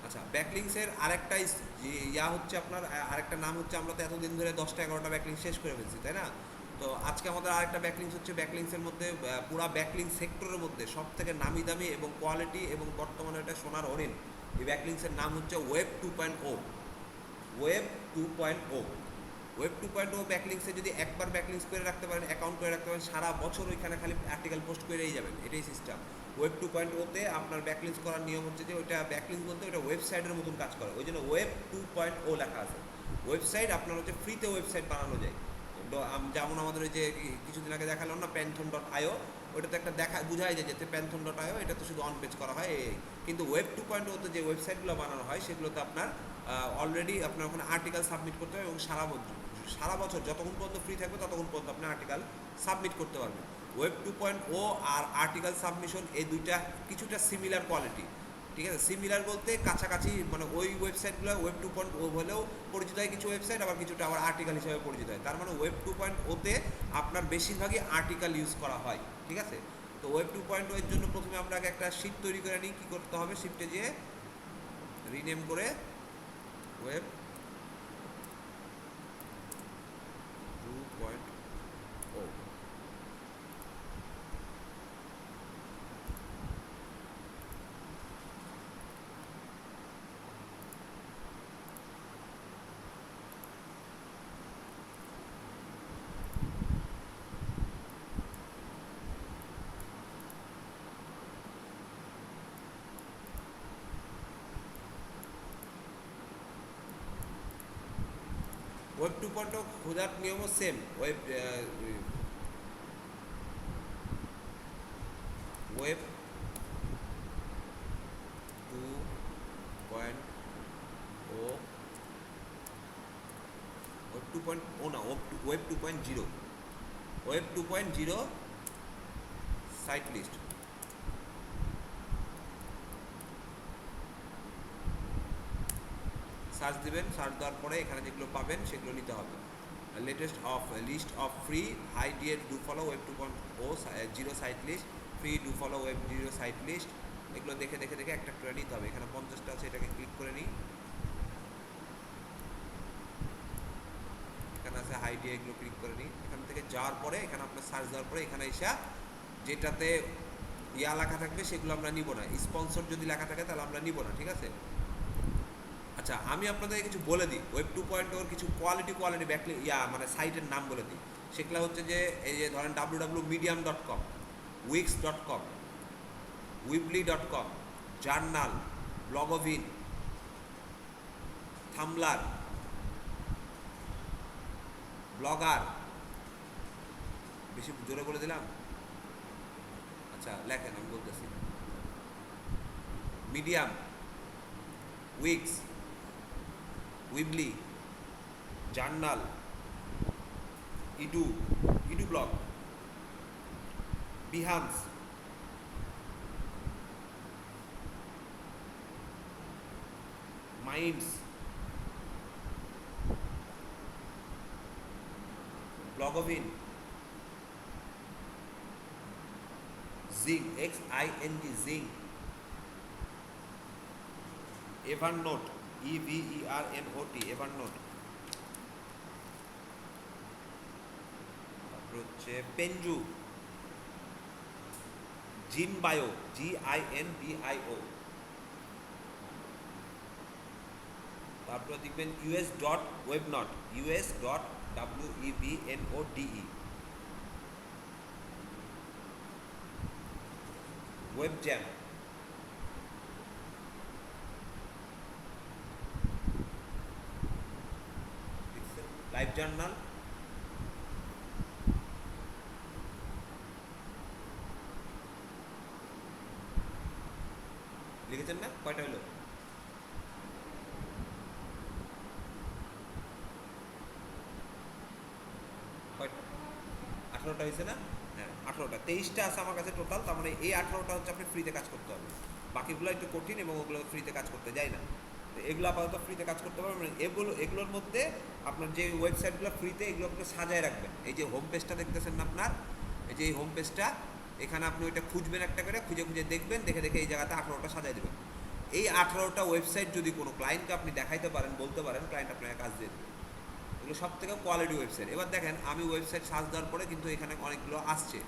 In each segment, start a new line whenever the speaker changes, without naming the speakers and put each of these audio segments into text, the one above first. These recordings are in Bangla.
আচ্ছা, ব্যাকলিংসের আরেকটা যে হচ্ছে আপনার আরেকটা নাম হচ্ছে, আমরা তো এতদিন ধরে 10টা 11টা ব্যাকলিংস শেষ করে ফেলছি, তাই না? তো আজকে আমাদের আরেকটা ব্যাকলিংস হচ্ছে, ব্যাকলিংসের মধ্যে পুরা ব্যাকলিংস সেক্টরের মধ্যে সব থেকে নামি দামি এবং কোয়ালিটি এবং বর্তমানে এটা সোনার হরিণ। এই ব্যাকলিংসের নাম হচ্ছে ওয়েব 2.0। ওয়েব 2.0। ওয়েব 2.0 ব্যাকলিংসে যদি একবার ব্যাকলিংস করে রাখতে পারেন, অ্যাকাউন্ট করে রাখতে পারেন, সারা বছর ওইখানে খালি আর্টিকেল পোস্ট করেই যাবেন, এটাই সিস্টেম। ওয়েব 2.0তে আপনার ব্যাকলিংস করার নিয়ম হচ্ছে যে ওইটা ব্যাকলিংস বলতে ওটা ওয়েবসাইটের মতন কাজ করে, ওই জন্য ওয়েব 2.0 লেখা আছে। ওয়েবসাইট আপনার হচ্ছে ফ্রিতে ওয়েবসাইট বানানো যায়। যেমন আমাদের ওই যে কিছুদিন আগে দেখালাম না প্যান্থন.io, ওটা তো একটা দেখা বোঝাই যায় যে প্যান্থন.io, এটা তো শুধু অন পেজ করা হয় এই। কিন্তু ওয়েব 2.0তে যে ওয়েবসাইটগুলো বানানো হয় সেগুলোতে আপনার অলরেডি আপনার ওখানে আর্টিকেল সাবমিট করতে হবে, এবং সারা বছর যতক্ষণ পর্যন্ত ফ্রি থাকবে ততক্ষণ পর্যন্ত আপনি আর্টিকেল সাবমিট করতে পারবেন। ওয়েব 2.0 আর আর্টিকেল সাবমিশন এই দুইটা কিছুটা সিমিলার কোয়ালিটি, ঠিক আছে? সিমিলার বলতে কাছাকাছি, মানে ওই ওয়েবসাইটগুলো ওয়েব 2.0 হলেও পরিচিত হয় কিছু ওয়েবসাইট, আবার কিছুটা আবার আর্টিকেল হিসেবে পরিচিত হয়। তার মানে ওয়েব 2.0তে আপনার বেশিরভাগই আর্টিকেল ইউজ করা হয়, ঠিক আছে? তো ওয়েব 2.0 এর জন্য প্রথমে আমরা আগে একটা শিট তৈরি করে নিই। কী করতে হবে? শিফটে যেয়ে রিনেম করে ওয়েব 2.0। ওয়েব 2.0 খোঁজার নিয়মও সেম। ওয়েব 2.0, ওয়েব 2.0 না, web 2.0, web 2.0 site list. Search দিবেন, সার্চ দেওয়ার পরে এখানে যেগুলো পাবেন সেগুলো নিতে হবে। Latest of list of free high ডিএর do follow web 2.0 site list, free do follow web 0 site list. এগুলো দেখে দেখে দেখে একটা করে নিতে হবে। এখানে 50টা আছে, এটাকে ক্লিক করে নিই। এখানে আছে হাই ডিএ, এগুলো ক্লিক করে নিই। এখান থেকে যাওয়ার পরে এখানে আপনার সার্চ দেওয়ার পরে এখানে এসে যেটাতে লেখা থাকবে সেগুলো আমরা নিব না। স্পন্সর যদি লেখা থাকে তাহলে আমরা নিব না, ঠিক আছে? আচ্ছা, আমি আপনাদের কিছু বলে দিই ওয়েব 2.0 কিছু কোয়ালিটি মানে সাইটের নাম বলে দিই। সেগুলো হচ্ছে যে এই যে ধরেন www.medium.com, wix.com, weebly.com, journal, ব্লগভিন, থামলার, blogger. বেশি জোরে বলে দিলাম? আচ্ছা লেখেন, আমি বলতেছি। Medium, Wix, Weebly, journal, edu blog, Behance, Minds, Bloglovin, Xing, XING, জিং, এভারনোট, EVERNOT, এভারনোট। তারপর হচ্ছে পেনজু, জিনবায়ো, GINBIO। তারপর দেখবেন US.webnot, US.WEBNODE, ওয়েবজ্যাম, লাইভ জার্নাল, লিখেছেন না? কয়টা হলো? কয়টা? 18টা হয়েছে না? হ্যাঁ 18টা। 23টা আছে আমার কাছে টোটাল। তার মানে এই 18টা হচ্ছে আপনি ফ্রিতে কাজ করতে হবে। বাকিগুলো একটু কঠিন এবং ওগুলো ফ্রিতে কাজ করতে যায় না। তো এগুলো আপাতত ফ্রিতে কাজ করতে পারবেন। এগুলোর মধ্যে আপনার যে ওয়েবসাইটগুলো ফ্রিতে, এগুলোকে সাজায় রাখবেন। এই যে হোম পেজটা দেখতেছেন না আপনার, এই যে এই হোম পেজটা, এখানে আপনি ওইটা খুঁজবেন, একটা করে খুঁজে খুঁজে দেখবেন, দেখে দেখে এই জায়গাতে 18টা সাজায় দেবেন। এই 18টা ওয়েবসাইট যদি কোনো ক্লায়েন্টকে আপনি দেখাইতে পারেন, বলতে পারেন, ক্লায়েন্ট আপনাকে কাজ দিয়ে দেবে। এগুলো সব থেকে কোয়ালিটি ওয়েবসাইট। এবার দেখেন আমি ওয়েবসাইট সার্চ দেওয়ার পরে কিন্তু এখানে অনেকগুলো আসছে,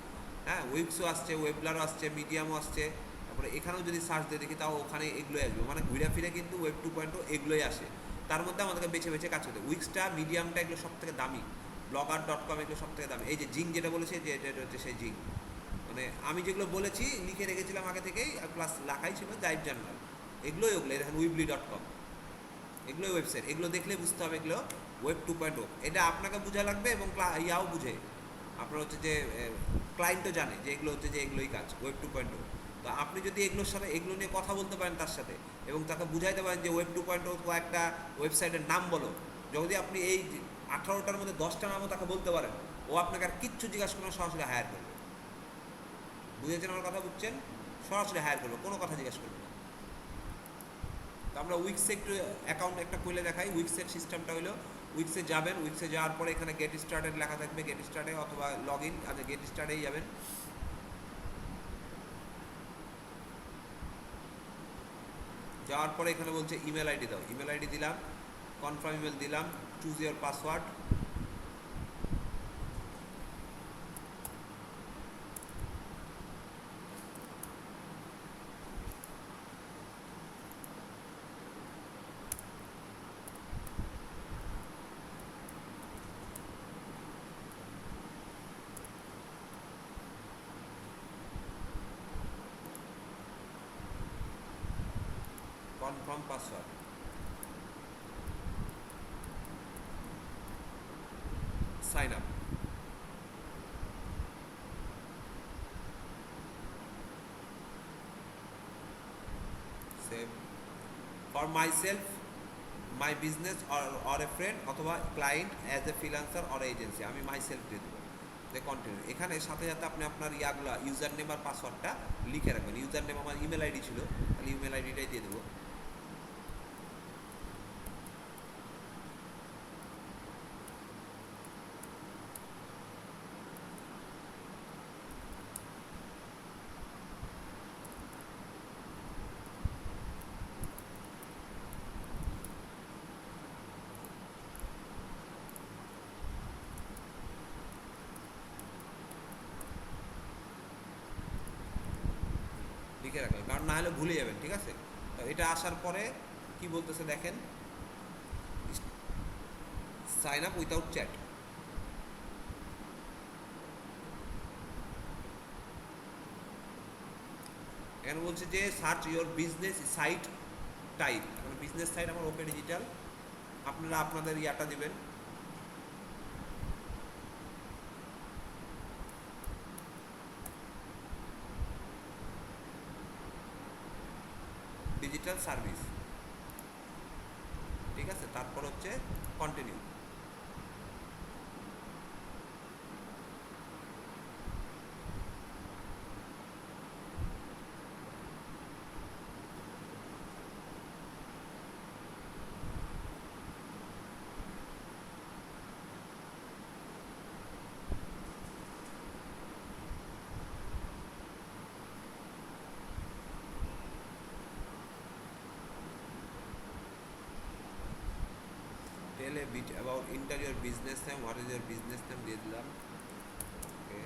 হ্যাঁ, উইক্সও আসছে, ওয়েবলারও আসছে, মিডিয়ামও আসছে, তারপরে এখানেও যদি সার্চ দিয়ে দেখি তাও ওখানে এগুলোই আসবে, মানে ঘুরে ফিরে কিন্তু ওয়েব 2.0 এগুলোই আসে। তার মধ্যে আমাদেরকে বেছে বেছে কাজ করতে, উইক্সটা, মিডিয়ামটা, এগুলো সব থেকে দামি, blogger.com এগুলো সব থেকে দামি। এই যে জিং যেটা বলেছে, যে এটা হচ্ছে সেই জিং, মানে আমি যেগুলো বলেছি লিখে রেখেছিলাম আগে থেকেই, আর প্লাস লেখাই ছিল জাইভ জার্নাল, এগুলোই ওগুলো। দেখেন উইবলি.com, এগুলোই ওয়েবসাইট, এগুলো দেখলে বুঝতে হবে এগুলো ওয়েব 2.0। এটা আপনাকে বোঝা লাগবে এবং ইয়াও বুঝে, আপনার হচ্ছে যে ক্লায়েন্টও জানে যে এগুলো হচ্ছে যে এগুলোই কাজ ওয়েব 2.0। তো আপনি যদি এগুলোর সাথে এগুলো নিয়ে কথা বলতে পারেন তার সাথে, এবং তাকে বুঝাইতে পারেন যে ওয়েব 2.0 কয়েকটা ওয়েবসাইটের নাম বলো, যদি আপনি এই 18টার মধ্যে 10টা নামও তাকে বলতে পারেন, ও আপনাকে আর কিচ্ছু জিজ্ঞাসা করে সরাসরি হায়ার করবে। বুঝেছেন আমার কথা? বুঝছেন? সরাসরি হায়ার করবে, কোনো কথা জিজ্ঞাসা করবে না। তো আমরা উইক্সে একটু অ্যাকাউন্ট একটা খুলে দেখাই। উইক্সের সিস্টেমটা হলো, উইক্সে যাবেন, উইক্সে যাওয়ার পরে এখানে গেট স্টার্টেড লেখা থাকবে, গেট স্টার্টে অথবা লগ ইন, আচ্ছা গেট স্টার্টেই যাবেন। যাওয়ার পরে এখানে বলছে ইমেল আইডি দাও, ইমেল আইডি দিলাম, কনফার্ম ইমেল দিলাম, choose your password. Confirm password, sign up, save. For myself, my business or a friend অথবা client as a freelancer or agency, আমি মাই সেলফ দিয়ে দেবো। যে কন্টিনিউ, এখানে সাথে সাথে আপনি আপনার ইয়াগুলো ইউজার নেম আর পাসওয়ার্ডটা লিখে রাখবেন। ইউজার নেম আমার ইমেল আইডি ছিল, তাহলে ইমেল আইডিটাই দিয়ে দেবো। লিখে রাখবেন, কারণ না হলে ভুলে যাবেন, ঠিক আছে? তো এটা আসার পরে কি বলতেছে দেখেন, সাইন আপ উইথাউট চ্যাট। এখানে বলছে যে search your business site type, এখন বিজনেস সাইট আমার ওকে ডিজিটাল, আপনারা আপনাদের ইয়াটা দিবেন। ডিজিটাল সার্ভিস, ঠিক আছে? তারপর হচ্ছে continue. Tell a bit about enter your business name, what is your business name দিয়ে দিলাম। ওকে,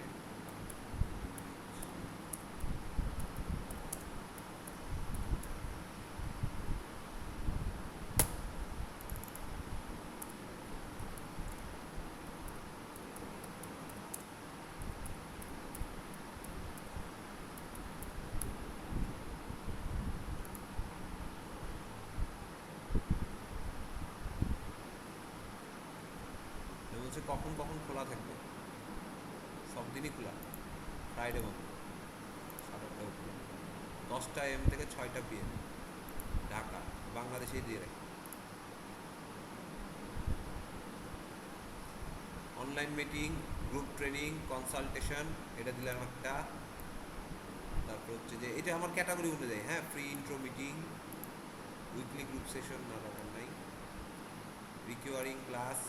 বলছে কখন কখন খোলা থাকবে, সব দিনই খোলা, ফ্রাইডে বন্ধ, 7টা খোলা, 10টা AM থেকে 6টা PM, ঢাকা, বাংলাদেশেই দিয়ে রাখি। Online meeting, group training, consultation, এটা দিলাম একটা। তারপর হচ্ছে যে এটা আমার ক্যাটাগরি অনুযায়ী, হ্যাঁ, free intro meeting, weekly group session, না দরকার নাই, রিকোয়ারিং ক্লাস,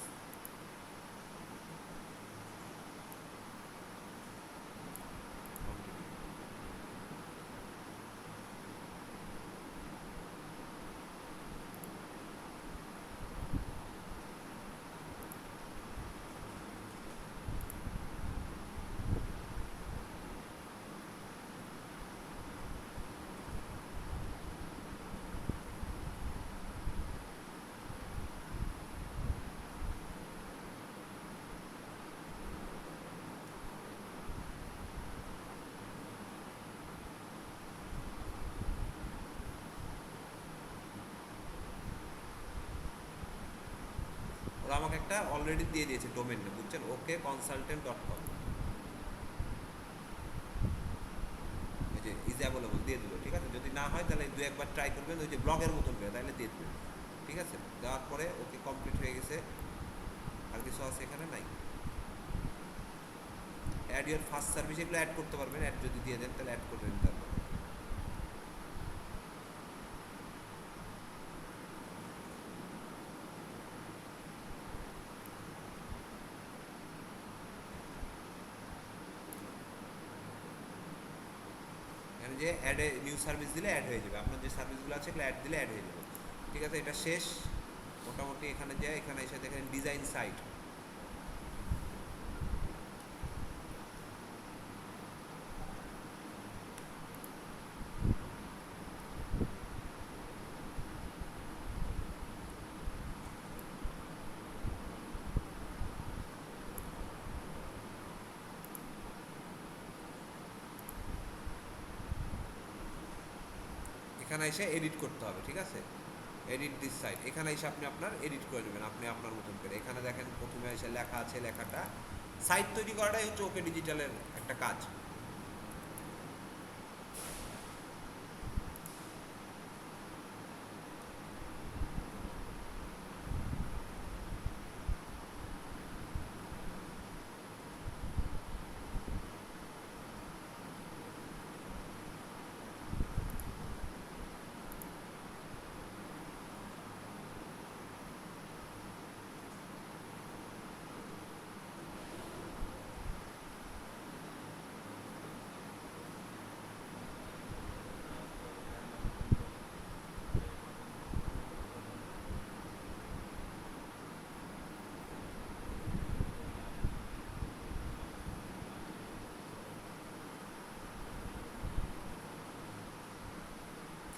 ওরা আমাকে একটা অলরেডি দিয়ে দিয়েছে ডোমেন, বুঝছেন, ওকে consultant.com, এই যে ইজ অ্যাভেলেবল দিয়ে দিল, ঠিক আছে। যদি না হয় তাহলে দু একবার ট্রাই করবেন ওই যে ব্লগের মতন করে, তাহলে দিয়ে দেবে, ঠিক আছে। দেওয়ার পরে ওকে কমপ্লিট হয়ে গেছে। আর কিছু আছে এখানে নাই। অ্যাড ইউর ফার্স্ট সার্ভিস, এগুলো অ্যাড করতে পারবেন, অ্যাড যদি দিয়ে দেন তাহলে অ্যাড করবেন। তারপর এখানে যে অ্যাডে নিউ সার্ভিস দিলে অ্যাড হয়ে যাবে, আপনার যে সার্ভিসগুলো আছে এগুলো অ্যাড দিলে অ্যাড হয়ে যাবে, ঠিক আছে। এটা শেষ মোটামুটি। এখানে যায়, এখানে এসে দেখেন ডিজাইন সাইট, এখানে এসে এডিট করতে হবে, ঠিক আছে। এডিট দিস সাইট, এখানে এসে আপনি আপনার এডিট করে নেবেন আপনি আপনার মতন করে। এখানে দেখেন প্রথমে এসে লেখা আছে, লেখাটা সাইট তৈরি করাটাই হচ্ছে ওকে ডিজিটালের একটা কাজ।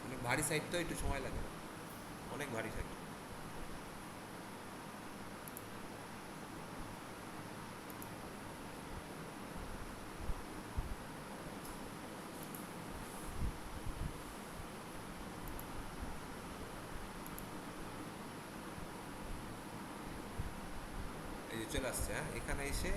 অনেক ভারী সাইট তো, একটু সময় লাগে, অনেক ভারী সাইট। এই যে চলে আসছে, হ্যাঁ, এখানে এসে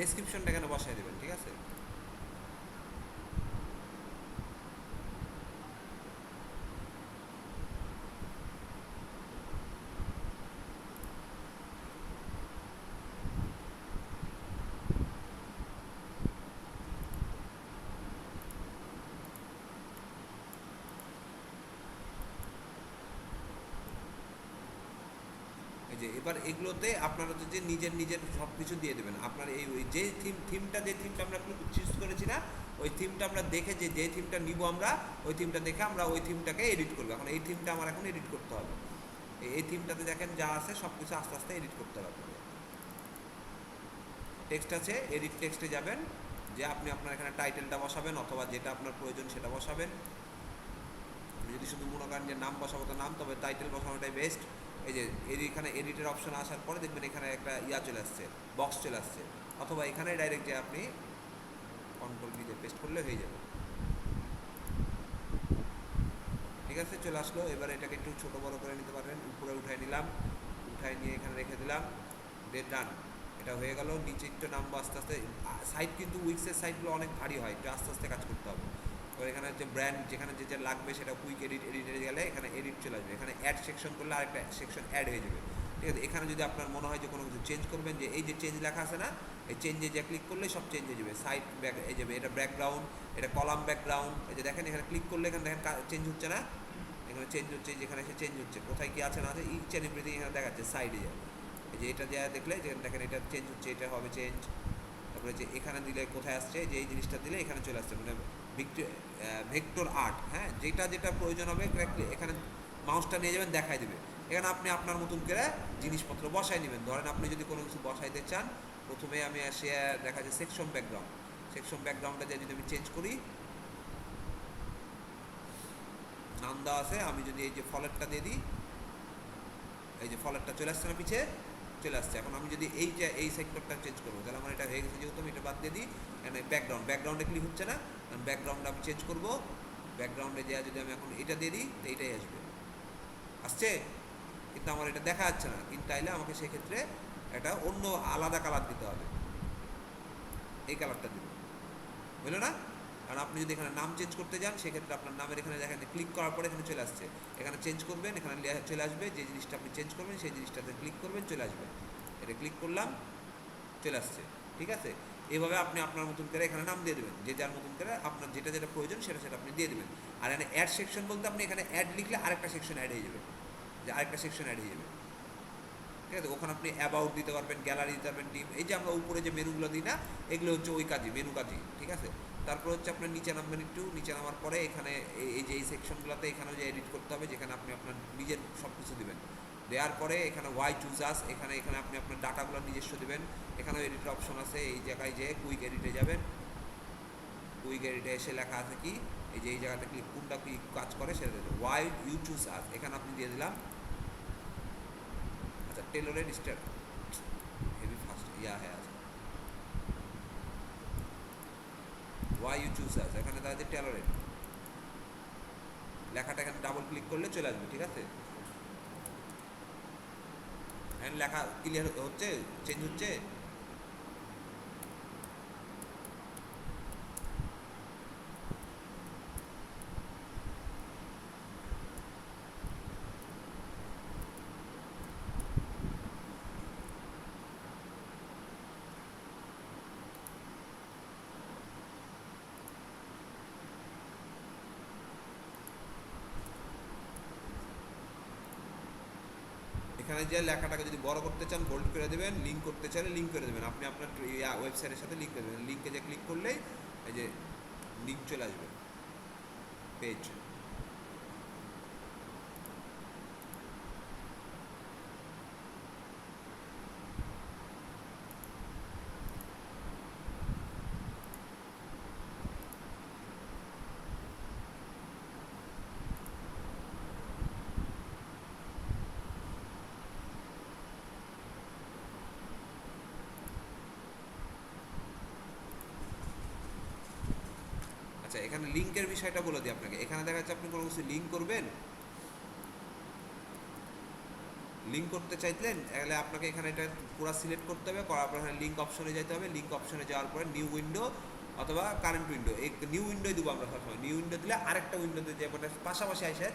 ডেসক্রিপশনটা এখানে বসায় দেবেন, ঠিক আছে। এই যে এবার এগুলোতে আপনারা যে নিজের নিজের সব কিছু দিয়ে দেবেন। আপনার এই ওই যে থিমটা আমরা চুজ করেছি না, ওই থিমটা আমরা দেখে যে থিমটা নিব আমরা, ওই থিমটা দেখে আমরা ওই থিমটাকে এডিট করবো। এখন এই থিমটা আমার এখন এডিট করতে হবে। এই থিমটাতে দেখেন যা আছে সব কিছু আস্তে আস্তে এডিট করতে হবে আপনাকে। টেক্সট আছে, এডিট টেক্সটে যাবেন, যে আপনি আপনার এখানে টাইটেলটা বসাবেন অথবা যেটা আপনার প্রয়োজন সেটা বসাবেন। যদি শুধু মনে করেন যে নাম বসাবো তো নাম, তবে টাইটেল বসানোটাই বেস্ট। এই যে এখানে এডিটের অপশন আসার পরে দেখবেন এখানে একটা চলে আসছে, বক্স চলে আসছে, অথবা এখানে ডাইরেক্ট যে আপনি কন্ট্রোল ভিতে পেস্ট করলে হয়ে যাবে, ঠিক আছে। চলে আসলো। এবার এটাকে একটু ছোট বড় করে নিতে পারবেন। উপরে উঠাই নিলাম, উঠাই নিয়ে এখানে রেখে দিলাম, ডান। এটা হয়ে গেল। নিচে একটু নামবো আস্তে আস্তে। সাইট কিন্তু উইক্সের সাইটগুলো অনেক ভারী হয়, একটু আস্তে আস্তে কাজ করতে হবে। এবার এখানে হচ্ছে ব্র্যান্ড, যেখানে যে লাগবে সেটা কুইক এডিটে গেলে এখানে এডিট চলে আসবে। এখানে অ্যাড সেকশন করলে আরেকটা সেকশন অ্যাড হয়ে যাবে, ঠিক আছে। এখানে যদি আপনার মনে হয় যে কোনো কিছু চেঞ্জ করবেন, যে এই যে চেঞ্জ লেখা আছে না, এই চেঞ্জে যে ক্লিক করলে সব চেঞ্জ হয়ে যাবে। সাইট ব্যাক এই যাবে, এটা ব্যাকগ্রাউন্ড, এটা কলাম ব্যাকগ্রাউন্ড। এই যে দেখেন এখানে ক্লিক করলে এখানে দেখেন চেঞ্জ হচ্ছে না, এখানে চেঞ্জ হচ্ছে, যেখানে এসে চেঞ্জ হচ্ছে, কোথায় কি আছে না আছে ইচ অ্যান্ড এভরিথিং এখানে দেখাচ্ছে সাইডে যায়। এই যে এটা যা দেখলে যে দেখেন এটা চেঞ্জ হচ্ছে, এটা হবে চেঞ্জ। তারপরে যে এখানে দিলে কোথায় আসছে, যে এই জিনিসটা দিলে এখানে চলে আসছে, মানে ভেক্টর আর্ট। হ্যাঁ, যেটা যেটা প্রয়োজন হবে এখানে মাউসটা নিয়ে যাবেন, দেখাই দেবে। এখানে আপনি আপনার মতন করে জিনিসপত্র বসাই নেবেন। ধরেন আপনি যদি কোনো কিছু বসাইতে চান, প্রথমে আমি আসি দেখা যায় সেকশন ব্যাকগ্রাউন্ড। সেকশন ব্যাকগ্রাউন্ডটা যদি আমি চেঞ্জ করি, নাম দেওয়া আছে, আমি যদি এই যে ফলেরটা দিয়ে দিই, এই যে ফলেরটা চলে আসছে না, পিছিয়ে চলে আসছে। এখন আমি যদি এইটা এই সেক্টরটা চেঞ্জ করবো, তাহলে আমার এটা হয়ে গেছে, যেহেতু আমি এটা বাদ দিয়ে দিই। এখানে ব্যাকগ্রাউন্ডে ক্লিক হচ্ছে না, ব্যাকগ্রাউন্ডটা আমি চেঞ্জ করবো। ব্যাকগ্রাউন্ডে যা যদি আমি এখন এটা দিয়ে দিই, তো এইটাই আসবে, আসছে। কিন্তু আমার এটা দেখা যাচ্ছে না, কিন্তু তাইলে আমাকে সেক্ষেত্রে একটা অন্য আলাদা কালার দিতে হবে, এই কালারটা দিব, বুঝলো না? কারণ আপনি যদি এখানে নাম চেঞ্জ করতে যান, সেক্ষেত্রে আপনার নামের এখানে দেখেন ক্লিক করার পরে এখানে চলে আসছে, এখানে চেঞ্জ করবেন, এখানে চলে আসবে, যে জিনিসটা আপনি চেঞ্জ করবেন সেই জিনিসটাতে ক্লিক করবেন, চলে আসবে। এটা ক্লিক করলাম, চলে আসছে, ঠিক আছে। এইভাবে আপনি আপনার মতন করে এখানে নাম দিয়ে দেবেন, যে যার মতন করে আপনার যেটা যেটা প্রয়োজন সেটা সেটা আপনি দিয়ে দেবেন। আর এখানে অ্যাড সেকশন বলতে আপনি এখানে অ্যাড লিখলে আরেকটা সেকশন অ্যাড হয়ে যাবে, যে আরেকটা সেকশন অ্যাড হয়ে যাবে, ঠিক আছে। ওখানে আপনি অ্যাবাউট দিতে পারবেন, গ্যালারি দিতে পারবেন, টিম, এই যে আমরা উপরে যে মেনুগুলো দিই না, এগুলো হচ্ছে ওই কাজই, মেনু কাজই, ঠিক আছে। তারপর হচ্ছে আপনার নিচে নামবেন, একটু নিচে নামার পরে এখানে এই যে এই সেকশনগুলোতে এখানেও যে এডিট করতে হবে, যেখানে আপনি আপনার নিজের সব কিছু দেবেন। দেওয়ার পরে এখানে ওয়াই চুজ আস, এখানে এখানে আপনি আপনার ডাটাগুলো নিজস্ব দেবেন। এখানেও এডিটের অপশন আছে, এই জায়গায় যে কুইক এডিটে যাবেন, কুইক এডিটে এসে লেখা আছে কি, এই যে এই জায়গাতে ক্লিক, কোনটা কি কাজ করে সেটা দেবেন, ওয়াই ইউ চুজ আস, এখানে আপনি দিয়ে দিলাম। আচ্ছা, টেলরের স্টার হেভি ফাস্ট ইয়া হ্যাঁ আছে, ওয়াই ইউ চুজ আস, এখানে দেখা যায় টেলরের লেখাটা, এখানে ডাবল ক্লিক করলে চলে আসবে, ঠিক আছে। এখানে লেখা ক্লিয়ার হচ্ছে, চেঞ্জ হচ্ছে। এখানে যে লেখাটাকে যদি বড় করতে চান বোল্ড করে দেবেন, লিঙ্ক করতে চাইলে লিঙ্ক করে দেবেন, আপনি আপনার ওয়েবসাইটের সাথে লিঙ্ক করে দেবেন। লিঙ্কে যে ক্লিক করলেই এই যে লিঙ্ক চলে আসবে, পেজ। আচ্ছা, এখানে লিঙ্কের বিষয়টা বলে দিই আপনাকে। এখানে দেখা যাচ্ছে আপনি কোনো কিছু লিঙ্ক করবেন, লিঙ্ক করতে চাইলেন, তাহলে আপনাকে এখানে এটা পুরো সিলেক্ট করতে হবে, করার পর এখানে লিঙ্ক অপশনে যেতে হবে। লিঙ্ক অপশনে যাওয়ার পরে নিউ উইন্ডো অথবা কারেন্ট উইন্ডো, এই নিউ উইন্ডোই দেবো আমরা সবসময়। নিউ উইন্ডো দিলে আরেকটা উইন্ডোতে যে পাশাপাশি এসে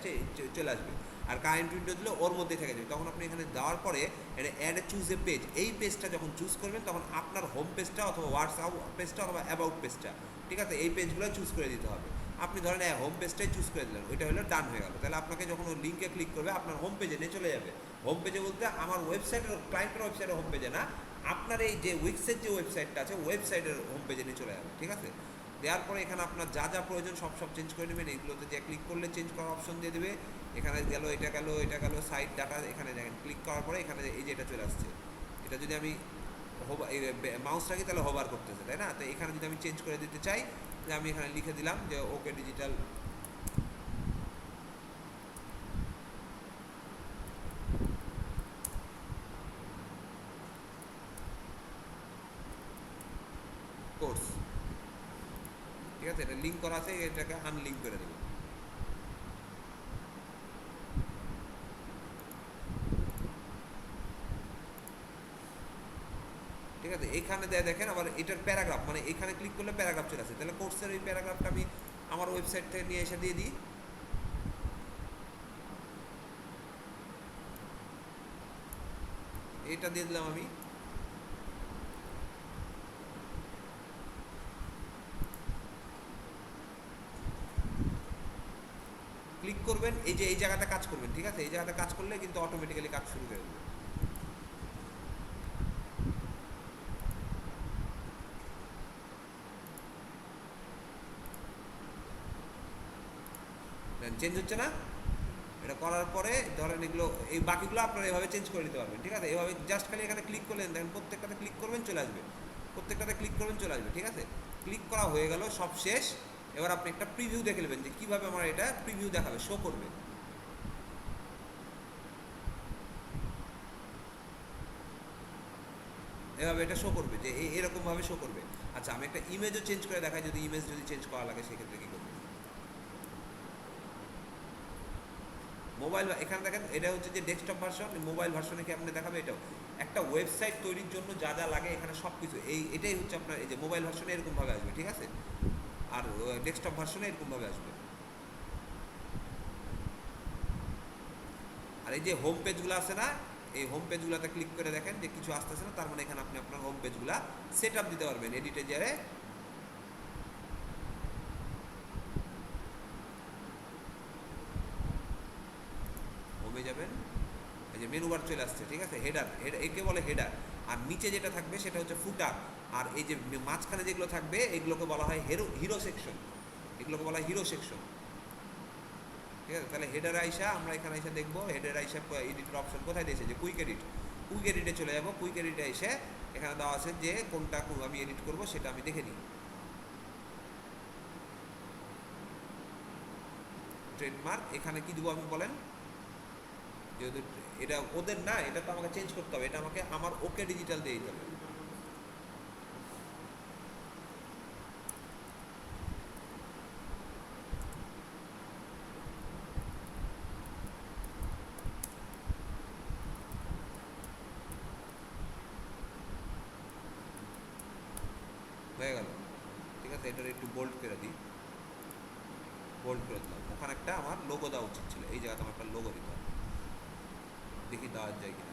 চলে আসবে, আর কারেন্ট উইন্ডো দিলে ওর মধ্যেই থেকে যাবে। তখন আপনি এখানে দেওয়ার পরে এটা অ্যাড চুজ এ পেজ, এই পেজটা যখন চুজ করবেন তখন আপনার হোম পেজটা অথবা হোয়াটসঅ্যাপ পেজটা অথবা অ্যাবাউট পেজটা, ঠিক আছে, এই পেজগুলো চুজ করে দিতে হবে। আপনি ধরেন হোম পেজটাই চুজ করে দিলেন, ওইটা হলো ডান হয়ে গেল। তাহলে আপনাকে যখন ওই লিঙ্কে ক্লিক করবে আপনার হোম পেজে নিয়ে চলে যাবে। হোম পেজে বলতে আমার ওয়েবসাইটের, ক্লায়েন্টের ওয়েবসাইটের হোম পেজে না, আপনার এই যে উইক্সের যে ওয়েবসাইটটা আছে ওয়েবসাইটের হোম পেজে নিয়ে চলে যাবে, ঠিক আছে। দেওয়ার পরে এখানে আপনার যা যা প্রয়োজন সব সব চেঞ্জ করে নেবেন। এইগুলোতে যে ক্লিক করলে চেঞ্জ করার অপশন দিয়ে দেবে। এখানে গেল, এটা গেল, এটা গেল সাইট ডাটা, এখানে দেখেন ক্লিক করার পরে এখানে এই যে এটা চলে আসছে। এটা যদি আমি মাউস রাখি তাহলে হোভার করতেছে, তাই না? তো এখানে যদি আমি চেঞ্জ করে দিতে চাই, যে আমি এখানে লিখে দিলাম যে ওকে ডিজিটাল, কোর্স, ঠিক আছে, এটা লিঙ্ক করা আছে, এটাকে আনলিঙ্ক করে দেবো। ঠিক আছে, এখানে দেখেন আবার এটার প্যারাগ্রাফ, মানে এখানে ক্লিক করলে প্যারাগ্রাফ চলে আসে। তাহলে কোর্সের এই প্যারাগ্রাফটা আমি আমার ওয়েবসাইট থেকে নিয়ে এসে দিয়ে দিই। এটা দিয়ে দিলাম আমি। ক্লিক করবেন, এই যে এই জায়গাটা কাজ করবেন, ঠিক আছে, এই জায়গাটা কাজ করলে কিন্তু অটোমেটিক্যালি কাজ শুরু করে দেবে। চেঞ্জ হচ্ছে না? এটা করার পরে ধরেন এগুলো এই বাকিগুলো আপনারা এভাবে চেঞ্জ করে নিতে পারবেন, ঠিক আছে? এভাবে জাস্ট খালি এখানে ক্লিক করলেন, দেখেন প্রত্যেকটাতে ক্লিক করবেন চলে আসবে, প্রত্যেকটাতে ক্লিক করবেন চলে আসবে, ঠিক আছে? ক্লিক করা হয়ে গেল, সব শেষ। এবার আপনি একটা প্রিভিউ দেখে নেবেন যে কীভাবে আমার এটা প্রিভিউ দেখাবে, শো করবে। এভাবে এটা শো করবে যে এরকমভাবে শো করবে। আচ্ছা, আমি একটা ইমেজও চেঞ্জ করে দেখাই, যদি ইমেজ যদি চেঞ্জ করা লাগে সেক্ষেত্রে কী করবে। মোবাইল এখানে দেখেন, এটা হচ্ছে যে ডেস্কটপ ভার্সন, মোবাইল ভার্সনে কি আপনি দেখাবে এটাও। একটা ওয়েবসাইট তৈরির জন্য যা যা লাগে এখানে সব কিছু এটাই হচ্ছে আপনার এই যে মোবাইল ভার্সনে এরকমভাবে আসবে, ঠিক আছে? আর ডেস্কটপ ভার্সনে এরকমভাবে আসবে। আর এই যে হোম পেজগুলো আছে না, এই হোম পেজগুলোতে ক্লিক করে দেখেন যে কিছু আসতেছে না, তার মানে এখানে আপনি আপনার হোম পেজগুলো সেট আপ দিতে পারবেন এডিটে যারে। হোমে যাবেন, এই যে মেনু বার চলে আসছে, ঠিক আছে? হেডার, একে বলে হেডার। আর নিচে যেটা থাকবে সেটা হচ্ছে ফুটার। আর এই যে মাঝখানে যেগুলো থাকবে এগুলোকে বলা হয় হিরো সেকশন, এগুলোকে বলা হয় হিরো সেকশন, ঠিক আছে? তাহলে হেডার আইসা আমরা এখানে এসে দেখবো, হেডার আইসা এডিটের অপশন কোথায় দিয়েছে, যে কুইক এডিট। কুইক এডিটে চলে যাবো, কুইক এডিটে এসে এখানে দেওয়া আছে যে কোনটা আমি এডিট করব সেটা আমি দেখে নিই। ট্রেডমার্ক এখানে কি দেবো আমি বলেন, যেহেতু এটা ওদের না, এটা তো আমাকে চেঞ্জ করতে হবে, এটা আমাকে আমার ওকে ডিজিটাল দিয়ে দিতে হবে। হয়ে গেল, ঠিক আছে? এটার একটু বোল্ড করে দিই, বোল্ড করে দিলাম। ওখানে একটা আমার লোগো দেওয়া উচিত ছিল, এই জায়গাতে আমার একটা লোগো দিতে হবে, দেখি দেওয়া যায় কিনা।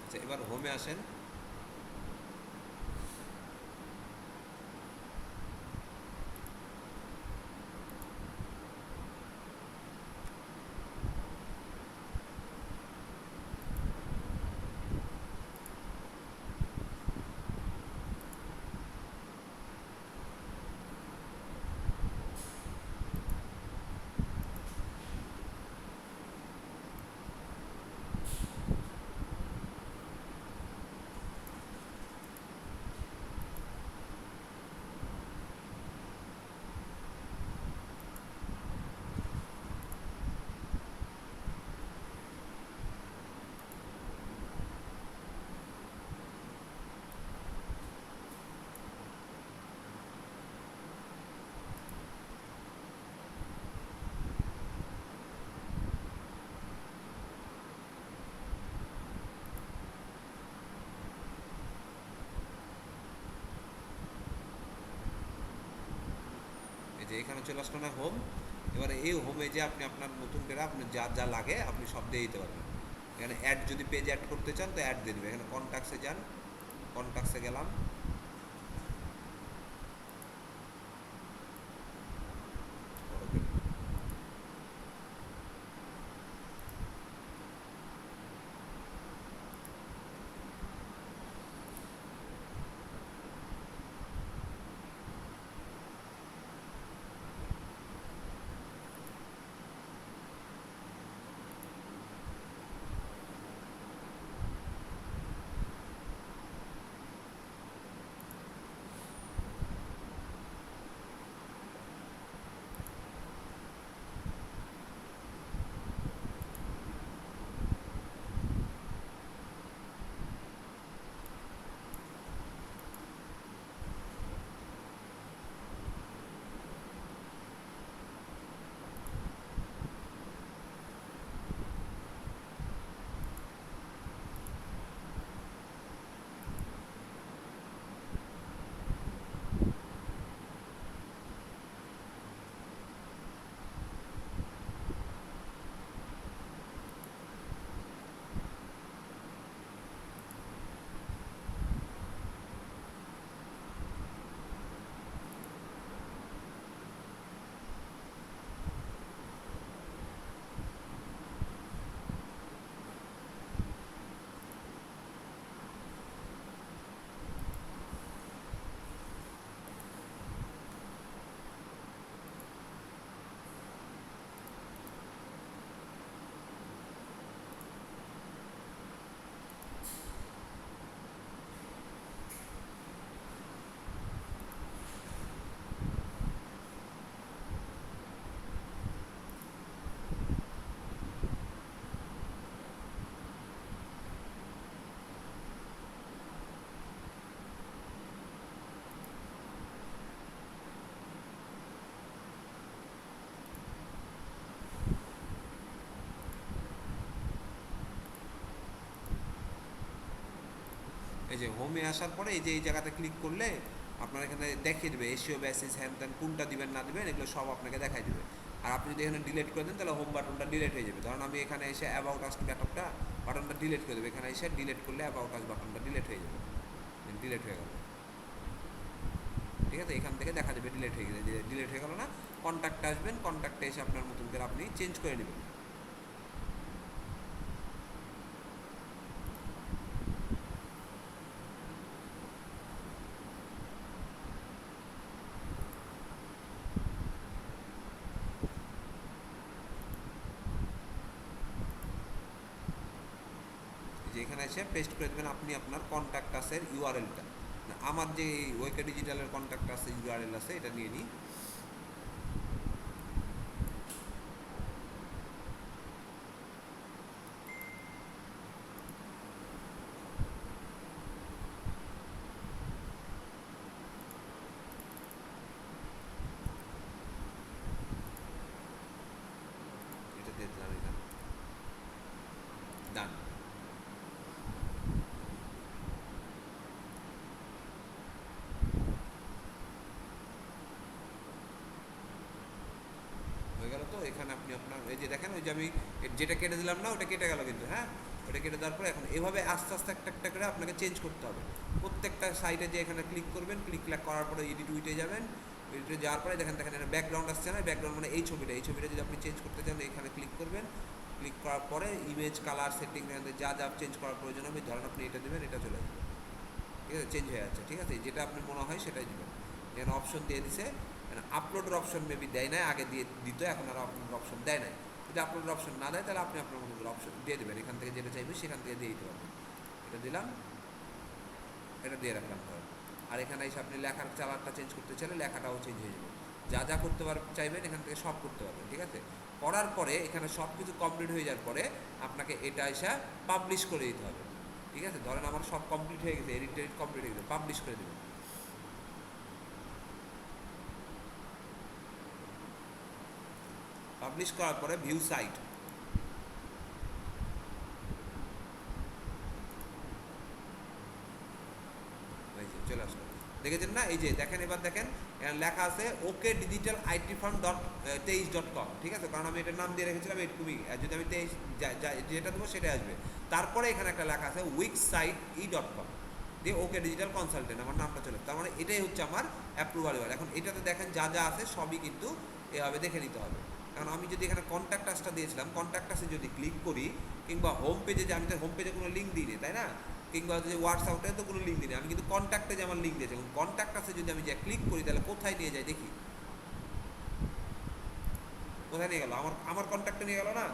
আচ্ছা, এবার হোমে আসেন। এই যে এখানে চলে আসলো না হোম। এবারে এই হোমে যে আপনি আপনার নতুন করে আপনার যা যা লাগে আপনি সব দিয়ে দিতে পারবেন। এখানে অ্যাড যদি পেজ অ্যাড করতে চান তো অ্যাড দিয়ে দেবে। এখানে কন্ট্যাক্টসে যান, কন্ট্যাক্টসে গেলাম, এই যে হোমে আসার পরে এই যে এই জায়গাতে ক্লিক করলে আপনার এখানে দেখিয়ে দেবে এসিও বেসিস হ্যান ত্যান কোনটা দিবেন না দিবেন এগুলো সব আপনাকে দেখাই দেবে। আর আপনি যদি এখানে ডিলিট করে দেন তাহলে হোম বাটনটা ডিলিট হয়ে যাবে। ধরুন আমি এখানে এসে অ্যাবাউট আস বাটনটা ডিলিট করে দেবো, এখানে এসে ডিলিট করলে অ্যাবাউট আস বাটনটা ডিলিট হয়ে যাবে, ডিলিট হয়ে গেল। ঠিক আছে, এখান থেকে দেখা যাবে ডিলিট হয়ে গেলে, ডিলিট হয়ে গেল না। কন্ট্যাক্টে আসবেন, কন্ট্যাক্টে এসে আপনার মতন করে আপনি চেঞ্জ করে নেবেন। যে এখানে এসে পেস্ট করে দেবেন আপনি আপনার কন্ট্যাক্ট আসের ইউআরএলটা। আমার যে ওয়েকে ডিজিটালের কন্ট্যাক্ট আছে ইউআরএল আছে এটা নিয়ে নিই। এটা দিয়ে দিলাম, এখানে ডান। হয়ে গেল তো। এখানে আপনি আপনার এই যে দেখেন ওই যে আমি যেটা কেটে দিলাম না ওটা কেটে গেল কিন্তু, হ্যাঁ ওটা কেটে দেওয়ার পরে এখন এভাবে আস্তে আস্তে একটা একটা করে আপনাকে চেঞ্জ করতে হবে। প্রত্যেকটা সাইডে যে এখানে ক্লিক করবেন, ক্লিক করার পরে এডিট উইটে যাবেন, এডিটে যাওয়ার পরে দেখেন দেখেন এখানে ব্যাকগ্রাউন্ড আসছে না, ব্যাকগ্রাউন্ড মানে এই ছবিটা যদি আপনি চেঞ্জ করতে চান এখানে ক্লিক করবেন। ক্লিক করার পরে ইমেজ কালার সেটিং যা যা চেঞ্জ করার প্রয়োজন হবে, ধরেন আপনি এটা দেবেন এটা চলে আসবে, ঠিক আছে, চেঞ্জ হয়ে যাচ্ছে। ঠিক আছে, যেটা আপনি মনে হয় সেটাই দেবেন। এখানে অপশন দিয়ে দিছে, আপলোডের অপশন মেবি দেয় নাই, আগে দিয়ে দিত, এখন আর আপলোডের অপশন দেয় নাই। যদি আপলোডের অপশন না দেয় তাহলে আপনি আপনার মতো করে অপশন দিয়ে দেবেন, এখান থেকে যেটা চাইবে সেখান থেকে দিয়ে দিতে পারবেন। এটা দিলাম, এটা দিয়ে রাখলাম ধরেন। আর এখানে এসে আপনি লেখার কালারটা চেঞ্জ করতে চাইলে লেখাটাও চেঞ্জ হয়ে যাবে। যা যা করতে চাইবেন এখান থেকে সব করতে পারবেন। ঠিক আছে, করার পরে এখানে সব কিছু কমপ্লিট হয়ে যাওয়ার পরে আপনাকে এটা এসে পাবলিশ করে দিতে হবে। ঠিক আছে, ধরেন আমার সব কমপ্লিট হয়ে গেছে, এডিট কমপ্লিট হয়ে গেছে, পাবলিশ করে দেবেন। পাবলিশ করার পরে ভিউ সাইট, চলে আসলো। দেখেছেন না? এই যে দেখেন, এবার দেখেন এখানে লেখা আছে ওকে ডিজিটাল আইটি ফার্ম .23.com, ঠিক আছে? কারণ আমি এটার নাম দিয়ে রেখেছিলাম এইটুকুই, যদি আমি 23 যেটা দেবো সেটাই আসবে। তারপরে এখানে একটা লেখা আছে wixsite.com দিয়ে ওকে ডিজিটাল কনসালটেন্ট আমার নামটা চলে, তার মানে এটাই হচ্ছে আমার অ্যাপ্রুভাল। এখন এটাতে দেখেন যা যা আছে সবই কিন্তু এভাবে দেখে নিতে হবে। কারণ আমি যদি এখানে কন্ট্যাক্ট আসটা দিয়েছিলাম, কন্ট্যাক্ট আসে যদি ক্লিক করি, কিংবা হোম পেজে, যে আমি তো হোম পেজে কোনো লিঙ্ক দিইনি তাই না, কিংবা যে হোয়াটসঅ্যাপে তো কোনো লিঙ্ক দিইনি, আমি কিন্তু কন্ট্যাক্টে যে আমার লিঙ্ক দিয়েছে, এবং কন্ট্যাক্ট আসে যদি আমি যা ক্লিক করি তাহলে কোথায় নিয়ে যায় দেখি, কোথায় নিয়ে গেল, আমার আমার কন্ট্যাক্টে নিয়ে গেল না?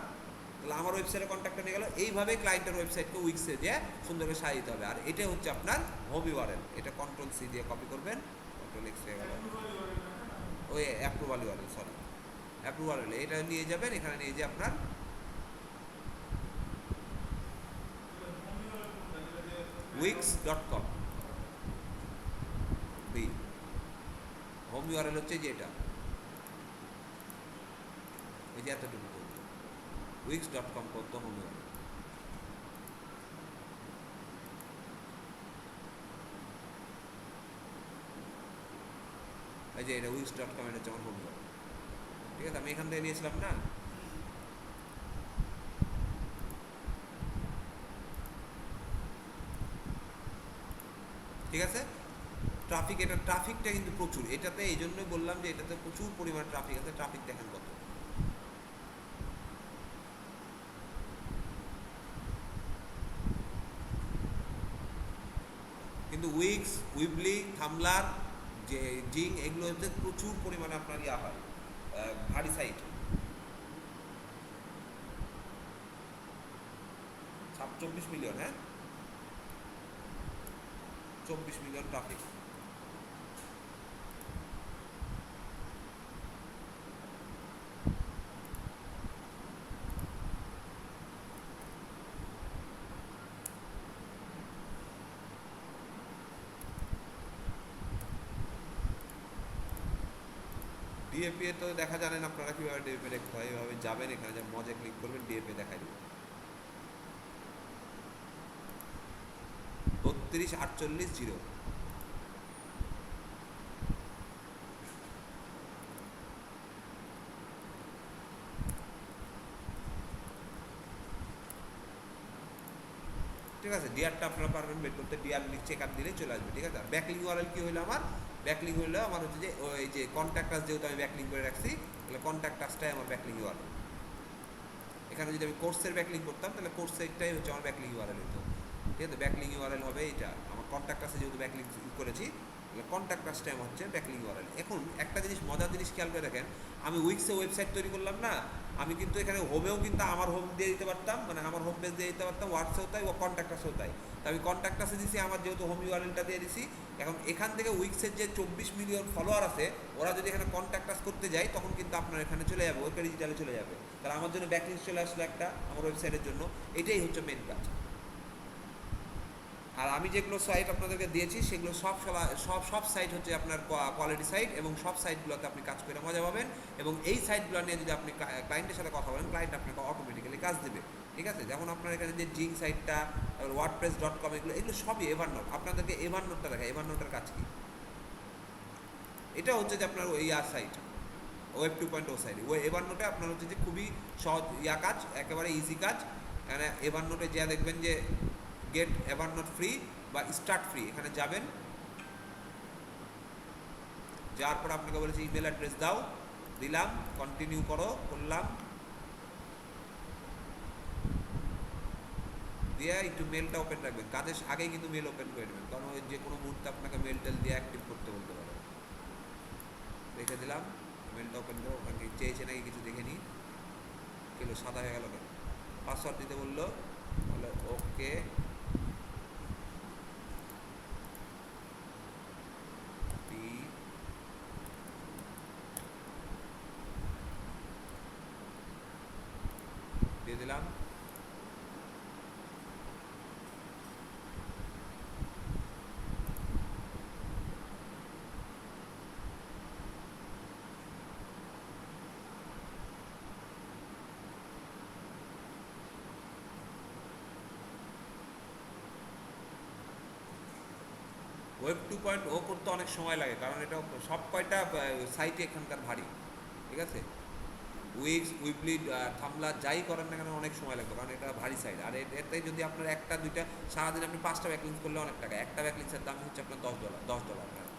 তাহলে আমার ওয়েবসাইটে কন্ট্যাক্টে নিয়ে গেল। এইভাবে ক্লায়েন্টের ওয়েবসাইটকে উইক্সে দিয়ে সুন্দর করে সাজিয়ে দিতে হবে। আর এটা হচ্ছে আপনার হোম ইউআরএল, এটা কন্ট্রোল সি দিয়ে কপি করবেন, কন্ট্রোল এক্স হয়ে গেল, ওই approval URL, sorry approval URL, এটা নিয়ে যাবেন, এখানে নিয়ে যে আপনার wix.com বি হোম ইউআরএল হচ্ছে যে এটা, এই যে এতটুকু wix.com করতে হোম ইউআরএল। এই যে এটা wix.com, এটা হচ্ছে আমার হোম ইউআরএল, ঠিক আছে? আমি এখান থেকে নিয়েছিলাম না? ঠিক আছে? ট্রাফিক, এটা ট্রাফিকটা কিন্তু প্রচুর এটাতে, এই জন্যই বললাম যে এটাতে প্রচুর পরিমাণ ট্রাফিক আছে। ট্রাফিক দেখেন কত, কিন্তু উইক্স, উইবলি, থামলার, যে জিং, এগুলো হচ্ছে প্রচুর পরিমাণে আপনার ইয়া হয়, ভারী সাইট। 24 মিলিয়ন, হ্যাঁ 24 মিলিয়ন ট্রাফিক। ডিএপি তো দেখা জানেন আপনারা কীভাবে ডিএপি দেখতে হয়, এভাবে যাবেন, এখানে যে মজা ক্লিক করবেন, ডিএপি দেখাই দেবে 324840। ঠিক আছে? ডিআরটা আপনারা পারবেন বের করতে, ডিআর চেক আপ দিলেই চলে আসবে, ঠিক আছে? আর ব্যাকলিং ওয়ারেল কি হলো আমার? ব্যাকলিং হলো আমার হচ্ছে যে ওই যে কন্ট্যাক্ট আস, যেহেতু আমি ব্যাকলিং করে রাখছি, তাহলে কন্ট্যাক্ট আসটাই আমার ব্যাকলিং ওয়ারেল। এখানে যদি আমি কোর্সের ব্যাকলিং করতাম তাহলে কোর্সেরটাই হচ্ছে আমার ব্যাকলিং ইউআরএল হতো, ঠিক আছে? ব্যাকলিং ইউআরএল হবে এটা, আমার কন্ট্যাক্ট আসে যেহেতু ব্যাকলিং করেছি, তাহলে কন্ট্যাক্ট আসটা আমার হচ্ছে ব্যাকলিং ইউআরএল। এখন একটা জিনিস, মজার জিনিস খেয়াল করে দেখেন, আমি উইক্সে ওয়েবসাইট তৈরি করলাম না, আমি কিন্তু এখানে হোমেও কিন্তু আমার হোম দিয়ে দিতে পারতাম, মানে আমার হোম পেজ দিয়ে দিতে পারতাম, হোয়াটসঅ্যাপ তাই ও কন্ট্যাক্ট আসেও তাই। তো আমি কন্ট্যাক্ট আসে দিছি, আমার যেহেতু হোম ইউআরএলটা দিয়ে দিছি, এখন এখান থেকে উইক্সের যে 24 মিলিয়ন ফলোয়ার আছে, ওরা যদি এখানে কন্ট্যাক্ট আস করতে যায়, তখন কিন্তু আপনার এখানে চলে যাবে, ওকে ডিজিটালে চলে যাবে। তাহলে আমার জন্য ব্যাকলিংস চলে আসলো একটা আমার ওয়েবসাইটের জন্য, এটাই হচ্ছে মেন কাজ। আর আমি যেগুলো সাইট আপনাদেরকে দিয়েছি সেগুলো সব সব সব সাইট হচ্ছে আপনার কোয়ালিটি সাইট, এবং সব সাইটগুলোতে আপনি কাজ করে মজা পাবেন। এবং এই সাইটগুলো নিয়ে যদি আপনি ক্লায়েন্টের সাথে কথা বলেন, ক্লায়েন্ট আপনাকে অটোমেটিক্যালি কাজ দেবে, ঠিক আছে? যেমন আপনার এখানে যে জিং সাইটটা, wordpress.com, এগুলো এগুলো সবই এভারনোট। আপনাদেরকে এভারনোটটা দেখায়, এভারনোটের কাজ কি? এটা হচ্ছে যে আপনার ওই সাইট, ওয়েব 2.0 সাইট, ওই এভারনোটে আপনার হচ্ছে যে খুবই সহজ কাজ, একেবারে ইজি কাজ। এখানে এভারনোটে যা দেখবেন যে গেট এভারনোট ফ্রি বা স্টার্ট ফ্রি, এখানে যাবেন, যাওয়ার পর আপনাকে বলেছে ইমেল অ্যাড্রেস দাও, দিলাম, কন্টিনিউ করো, করলাম, দিয়ে একটু মেলটা ওপেন রাখবেন, কাজের আগেই কিন্তু মেল ওপেন করে নেবেন, কারণ ওই যে কোনো মুহূর্তে আপনাকে মেল টেল দিয়ে অ্যাক্টিভ করতে বলতে পারে। রেখে দিলাম, মেলটা ওপেন করো, ওখানে চেয়েছে নাকি কিছু দেখে নিই, কেলো সাদা হয়ে গেল কেন? পাসওয়ার্ড দিতে বললো, বলে ওকে, দিয়ে দিলাম। ওয়েব 2.0 করতে অনেক সময় লাগে, কারণ এটা সব কয়টা সাইটে এখানকার ভারী, ঠিক আছে। উইক্স, উইবলি, থামলা যাই করেন না কেন অনেক সময় লাগবে, কারণ এটা ভারী সাইট। আর এতে যদি আপনার একটা দুইটা সারাদিন আপনি 5টা ব্যাকলিংস করলে অনেক টাকা। একটা ব্যাকলিংসের দাম হচ্ছে আপনার $10, $10, হ্যাঁ,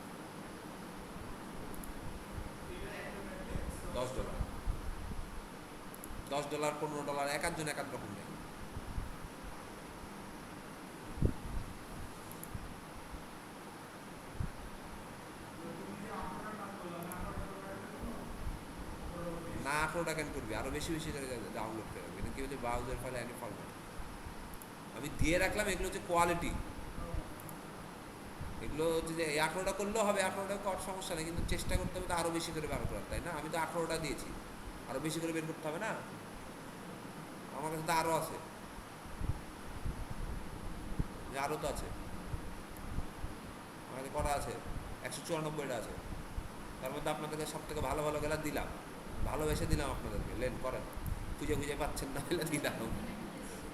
$10, $10, $15, এক একজন এক এক রকম নেই। না, 18টা কেন করবি, আরো বেশি বেশি করে ডাউনলোড করে রাখবি। এটা কি হচ্ছে ব্রাউজার ফাইল অ্যানি ফরম্যাট আমি দিয়ে রাখলাম, এগুলো হচ্ছে কোয়ালিটি। এগুলো হচ্ছে যে 18টা করলেও হবে, 18টা করার সমস্যা নেই, কিন্তু চেষ্টা করতে হবে তো আরো বেশি করে বার করার, তাই না? আমি তো 18টা দিয়েছি, আরো বেশি করে বের করতে হবে না? আমার কাছে তো আরো আছে, যে আরো তো আছে, আমার কাছে করা আছে, 194টা আছে। তার মধ্যে আপনাদেরকে সব থেকে ভালো ভালো গেলা দিলাম, ভালোবেসে দিলাম আপনাদেরকে, লেন করেন। খুঁজে খুঁজে পাচ্ছেন না হলে দিলাম,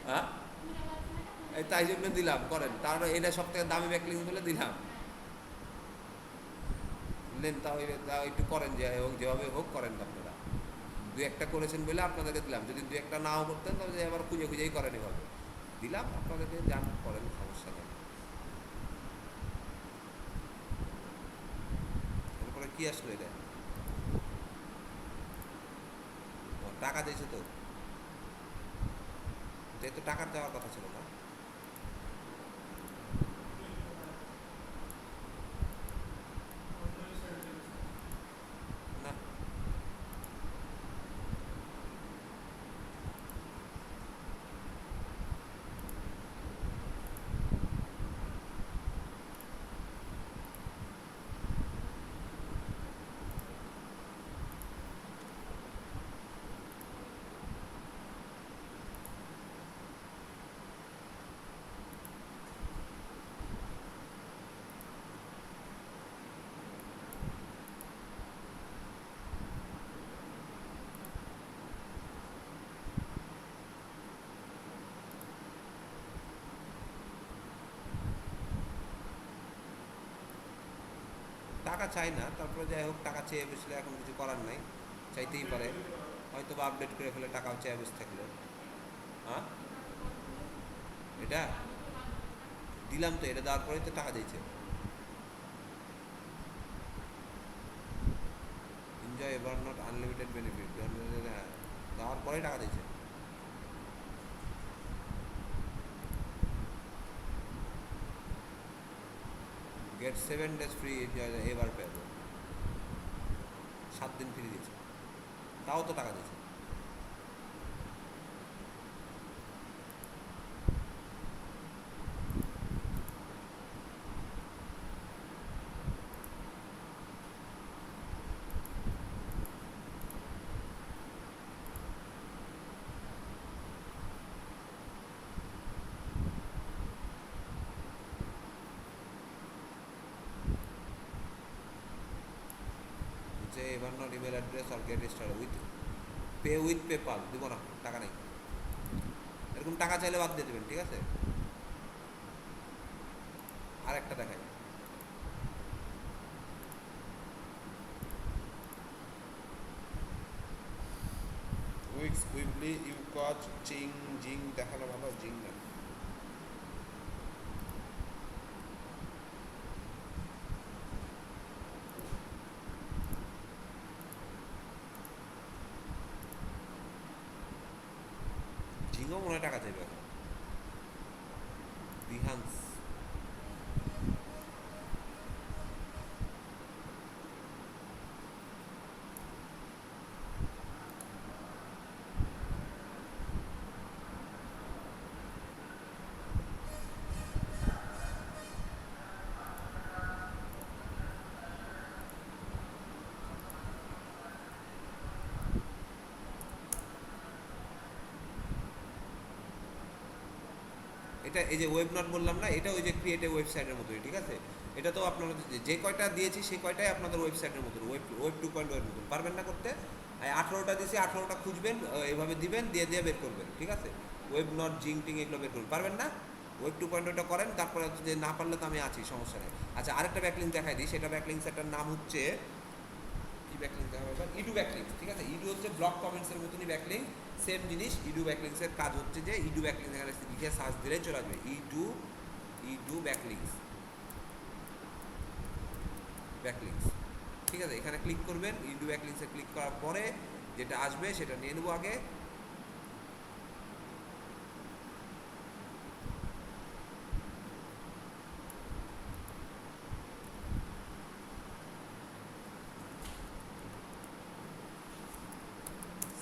হ্যাঁ, এই তাই জন্য দিলাম, করেন। তারপরে এটা সব থেকে দামি ব্যাকলিং বলে দিলাম, নেন। তাও একটু করেন, যে হোক, যেভাবে হোক করেন আপনারা। দু একটা করেছেন বলে আপনাদেরকে দিলাম, যদি দু একটা নাও করতেন তাহলে আবার খুঁজে খুঁজেই করেন, এভাবে দিলাম আপনাদেরকে, যান করেন, সমস্যা নেই। এরপরে কি আসলো এটা? টাকা দিয়েছে তো, যেহেতু টাকার দেওয়ার কথা ছিল না। না, টাকা চাই না, তারপরে যাই হোক, টাকা চেয়ে বসলে এখন কিছু করার নাই, চাইতেই পারে, হয়তো বা আপডেট করে ফেলে টাকাও চেয়ে বসে থাকলো। হ্যাঁ, এটা দিলাম তো, এটা দেওয়ার পরেই তো টাকা দিয়েছে। Enjoy ever not unlimited benefit, দেওয়ার পরেই টাকা দিয়েছে। গেট 7 days ফ্রি, এবার পেবো, 7 দিন ফ্রি দিয়েছে, তাও তো টাকা দিয়েছে। যে এবার নট ইমেল অ্যাড্রেস আর গেট স্টার্ট উইথ পেপাল দিব না, টাকা নেই। এরকম টাকা চাইলে বাদ দিয়ে দেবেন, ঠিক আছে। আর একটা দেখাই, উইক্স, উইবলি, ইউকচ, চিং, জিং দেখানো ভালো, জিং না। জিংও মনে হয় টাকা চাইবে এখন। বিহান্স, এটা এই যে ওয়েব নট বললাম না, এটা ওই যে ক্রিয়েটিভ ওয়েবসাইটের মতোই, ঠিক আছে। এটা তো আপনারা যে কয়টা দিয়েছি সেই কয়টাই আপনাদের ওয়েবসাইটের মতন, ওয়েব ওয়েব 2.0 এর মতন, পারবেন না করতে। 18টা দিয়েছি, 18টা খুঁজবেন, এইভাবে দিবেন, দিয়ে দিয়ে বের করবেন, ঠিক আছে। ওয়েব নট, জিং টিং এগুলো বের করবেন, পারবেন না? ওয়েব 2.0 করেন, তারপরে হচ্ছে যে না পারলে তো আমি আছি, সমস্যা নেই। আচ্ছা, আরেকটা ব্যাকলিংক দেখাই দিই, সেটা ব্যাকলিংস একটার নাম হচ্ছে কি ব্যাকলিংক দেখাবো এবার, ইডু ব্যাকলিংস। ঠিক আছে, ইডু হচ্ছে ব্লক কমেন্টসের মতনই ব্যাকলিংক, সেম জিনিস। ইডু ব্যাকলিংসের কাজ হচ্ছে যে ইডু ব্যাকলিংস এখানে লিখে সার্চ দিলেই চলে আসবে, ইডু, ইডু ব্যাকলিংস, ব্যাকলিংস। ঠিক আছে, এখানে ক্লিক করবেন, ইডু ব্যাকলিংসে ক্লিক করার পরে যেটা আসবে সেটা নিয়ে নেবো আগে।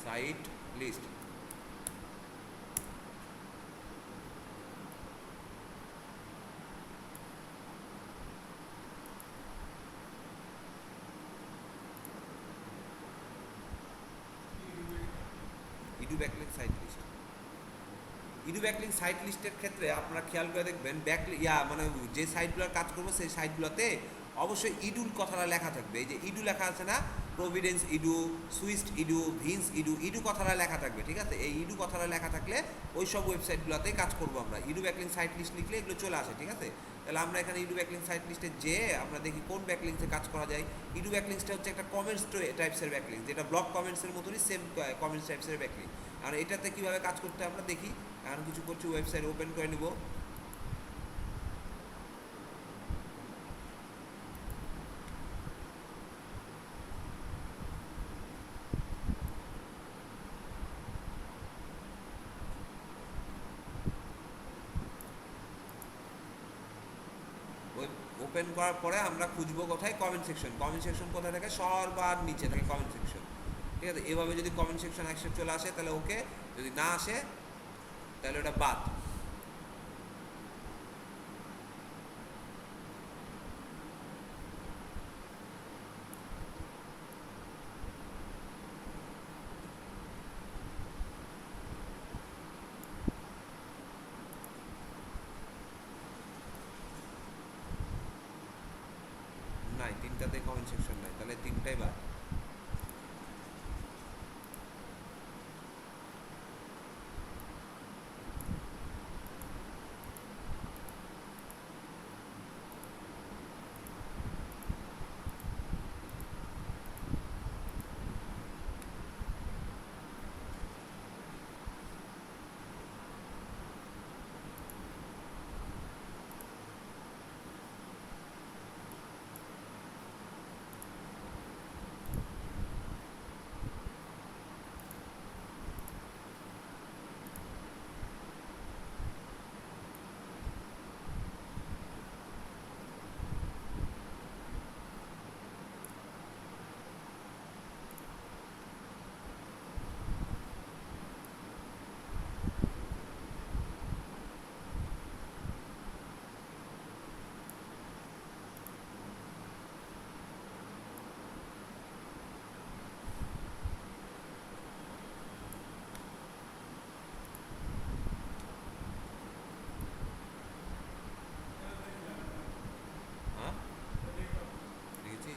Site list, edu backlink site list. Edu backlink site লিস্টের ক্ষেত্রে আপনারা খেয়াল করে দেখবেন, মানে যে সাইটগুলোর কাজ করবো সেই সাইটগুলোতে অবশ্যই ইডুর কথাটা লেখা থাকবে। এই যে ইডু লেখা আছে না, প্রভিডেন্স ইডু, সুইস্ট ইডু, ভিন্স ইডু, ইডু কথাটা লেখা থাকবে। ঠিক আছে, এই ইডু কথাটা লেখা থাকলে ওই সব ওয়েবসাইটগুলোতেই কাজ করবো আমরা। ইডু ব্যাকলিংক সাইট লিস্ট লিখলে এগুলো চলে আসে। ঠিক আছে, তাহলে আমরা এখানে ইডু ব্যাকলিংক সাইট লিস্টে যে আমরা দেখি কোন ব্যাকলিংসে কাজ করা যায়। ইডু ব্যাকলিংসটা হচ্ছে একটা কমেন্টস টাইপসের ব্যাকলিংস, যেটা ব্লক কমেন্টসের মতনই সেম কমেন্টস টাইপসের ব্যাকলিংস। আর এটাতে কীভাবে কাজ করতে আমরা দেখি, এখন কিছু করছি, ওয়েবসাইট ওপেন করে নিব। ওপেন করার পরে আমরা খুঁজবো কোথায়, কমেন্ট সেকশন। কমেন্ট সেকশন কোথায় থাকে, সবার নিচে থাকে কমেন্ট সেকশন। ঠিক আছে, এভাবে যদি কমেন্ট সেকশন একসাথে চলে আসে তাহলে ওকে, যদি না আসে তাহলে ওটা বাদ। নাই, তিনটাতে কমেন্ট সেকশন নাই, তাহলে তিনটাই বাদ। হ্যাঁ, দেখেছি।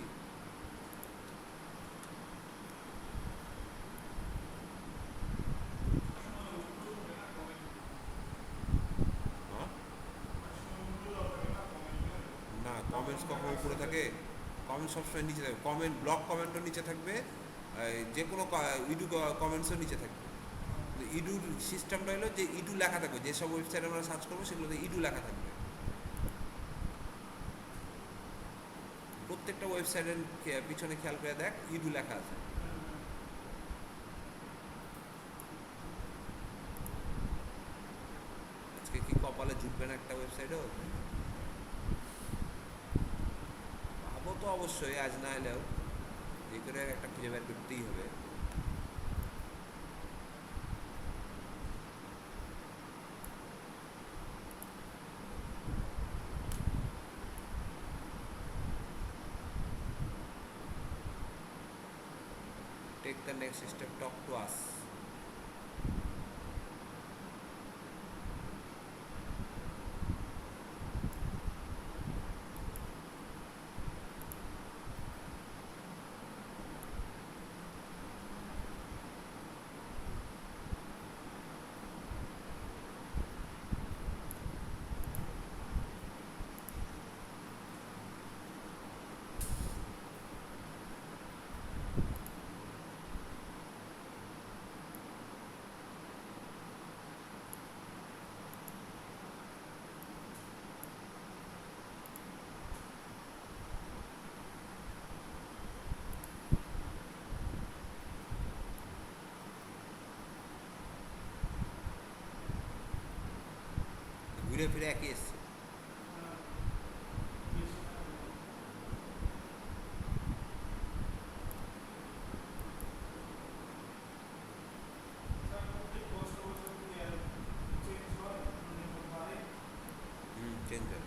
হ্যাঁ, না, কমেন্টস কখন উপরে থাকে, কমেন্ট সবসময় নিচে থাকবে। কমেন্ট, ব্লক কমেন্টও নিচে থাকবে, যে কোনো ইডু কমেন্টসও নিচে থাকবে। ইডুর সিস্টেমটা হলো যে ইডু লেখা থাকবে, যেসব ওয়েবসাইট আমরা সার্চ করবো সেগুলোতে ইডু লেখা থাকবে। প্রত্যেকটা ওয়েবসাইটের পিছনে খেয়াল করে দেখ, ইডু লেখা আছে। আজকে কি কপালে জুটবে না একটা ওয়েবসাইটও? পাবো তো অবশ্যই, আজ না এলেও যে করে একটা খুঁজে বের করতেই হবে। Take the next step, talk to us. ঘুরে ফিরে একই এসছে। হুম, চেঞ্জ হয়।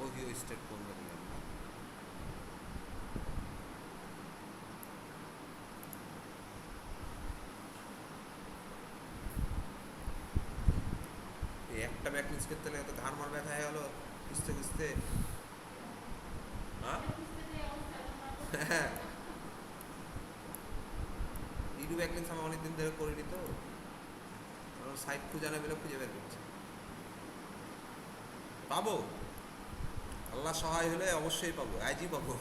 ওহিও স্টেট কোন দিলাম না। এই একটা ব্যাকলিংস করতে লাগে তো ঘাড় মার ব্যথা হয়ে গেলো খুঁজতে খুঁজতে। হ্যাঁ, হ্যাঁ, রিডু ব্যাকলিংস আমি অনেকদিন ধরে করিনি তো, সাইট খুঁজে না পেলে খুঁজে বের করছি। পাবো, আল্লাহ সহায় হলে অবশ্যই পাবো, আজই পাবো।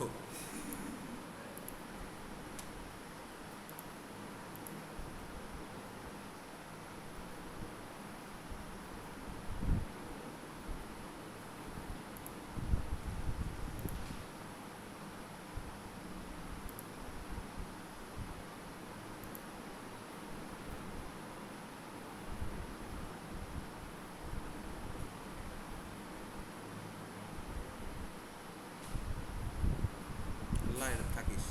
আল্লাহ থাকিস।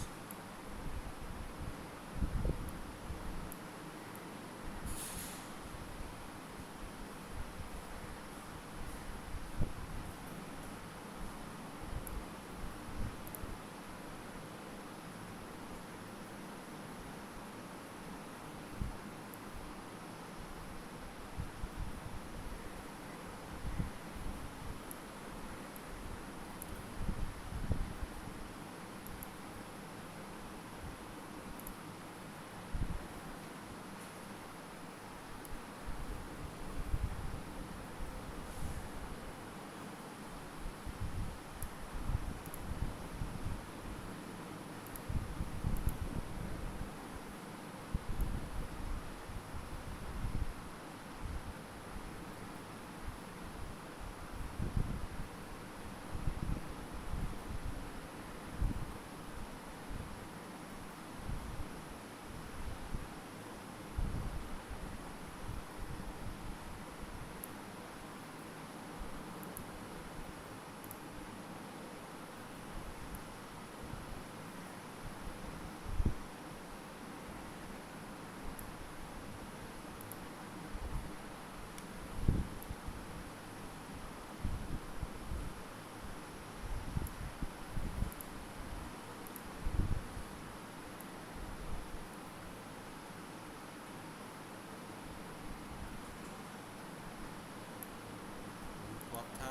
কথা,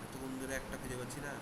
এতক্ষণ ধরে একটা খুঁজে পাচ্ছি না।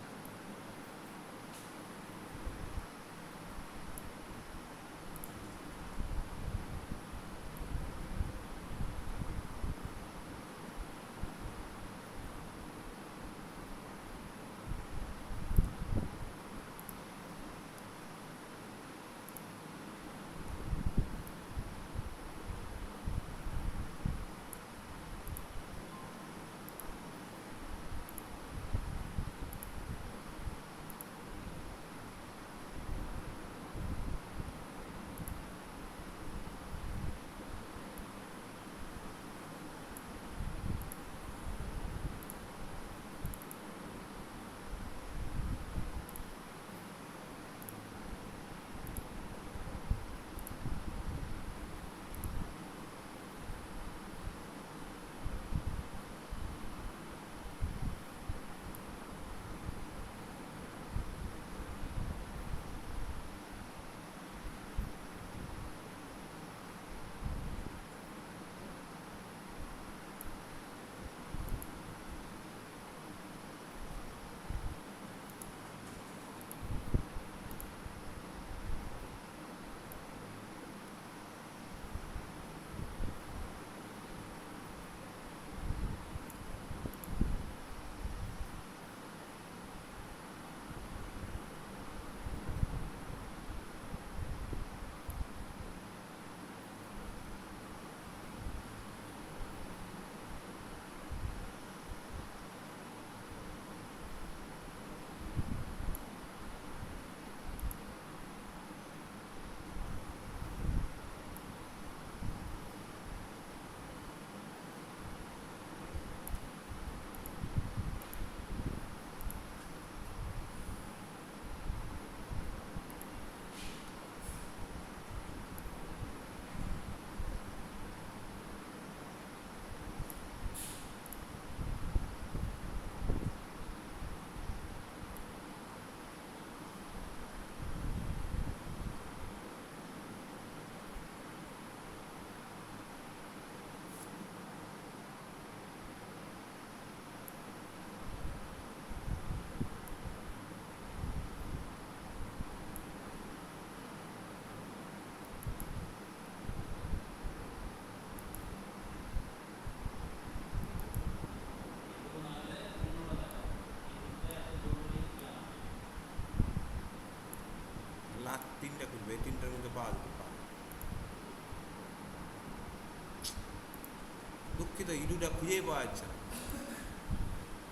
তো ইডুটা খুঁজেই পাওয়া যাচ্ছে না।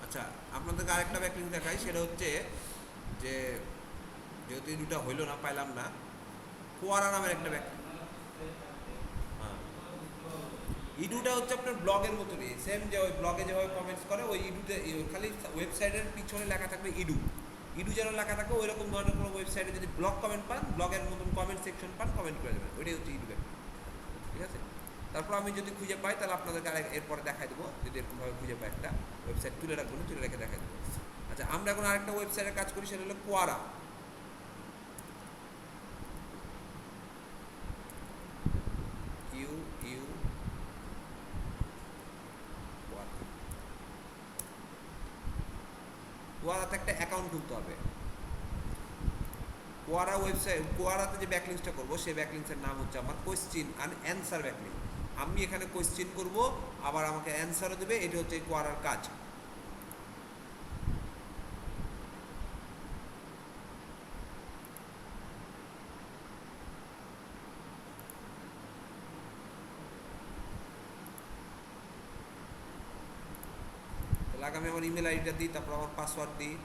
আচ্ছা, আপনাদেরকে আরেকটা ব্যাকলিংক দেখাই, সেটা হচ্ছে যে যেহেতু ইডুটা হইলো না, পাইলাম না, কোয়ারা নামের একটা ব্যাকলিংক। হ্যাঁ, ইডুটা হচ্ছে আপনার ব্লগের মতনই সেম, যে ওই ব্লগে যেভাবে কমেন্টস করে ওই ইডুতে খালি ওয়েবসাইটের পিছনে লেখা থাকবে ইডু। ইডু যেন লেখা থাকে ওই রকম ধরনের কোনো ওয়েবসাইটে যদি ব্লগ কমেন্ট পান, ব্লগের মতন কমেন্ট সেকশন পান, কমেন্ট করে দেবেন, ওইটাই হচ্ছে ইডু ব্যাকলিংক। ঠিক আছে, তারপর আমি যদি খুঁজে পাই তাহলে আপনাদেরকে এরপরে দেখাই দেবো, যদি এরকমভাবে খুঁজে পাই একটা ওয়েবসাইট তুলে রাখবেন, তুলে রেখে দেখাই দেবো। আচ্ছা, আমরা এখন আরেকটা ওয়েবসাইটে কাজ করি, সেটা হলো কোয়ারা। ইউ ইউ কোয়ারাতে একটা অ্যাকাউন্ট খুলতে হবে। কোয়ারা ওয়েবসাইট, কোয়ারাতে যে ব্যাকলিংসটা করবো সেই ব্যাকলিংসের নাম হচ্ছে আমার কোয়েশ্চিন অ্যান্ড অ্যান্সার ব্যাকলিংস। আমি এখানে কোয়েশ্চিন করব, আবার আমাকে অ্যান্সারও দেবে, এটা হচ্ছে কোয়ারার কাজ। তাহলে আগে আমি আমার ইমেল আইডিটা দিই, তারপর আমার পাসওয়ার্ড দিই।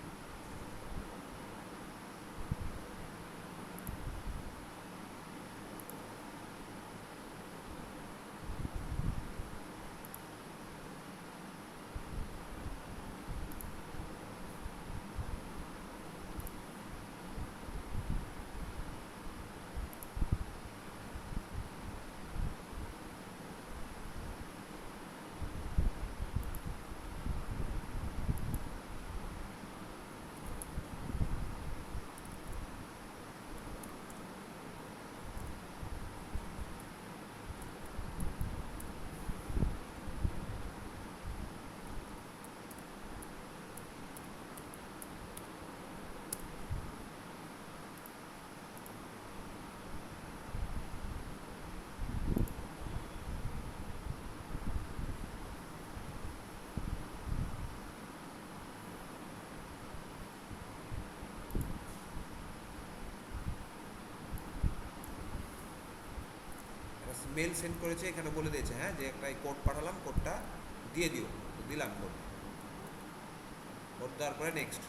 মেল সেন্ড করেছে, এখানে বলে দিয়েছে হ্যাঁ যে একটা কোড পাঠালাম, কোডটা দিয়ে দিও, দিলাম কোড। কোড দেওয়ার পরে নেক্সট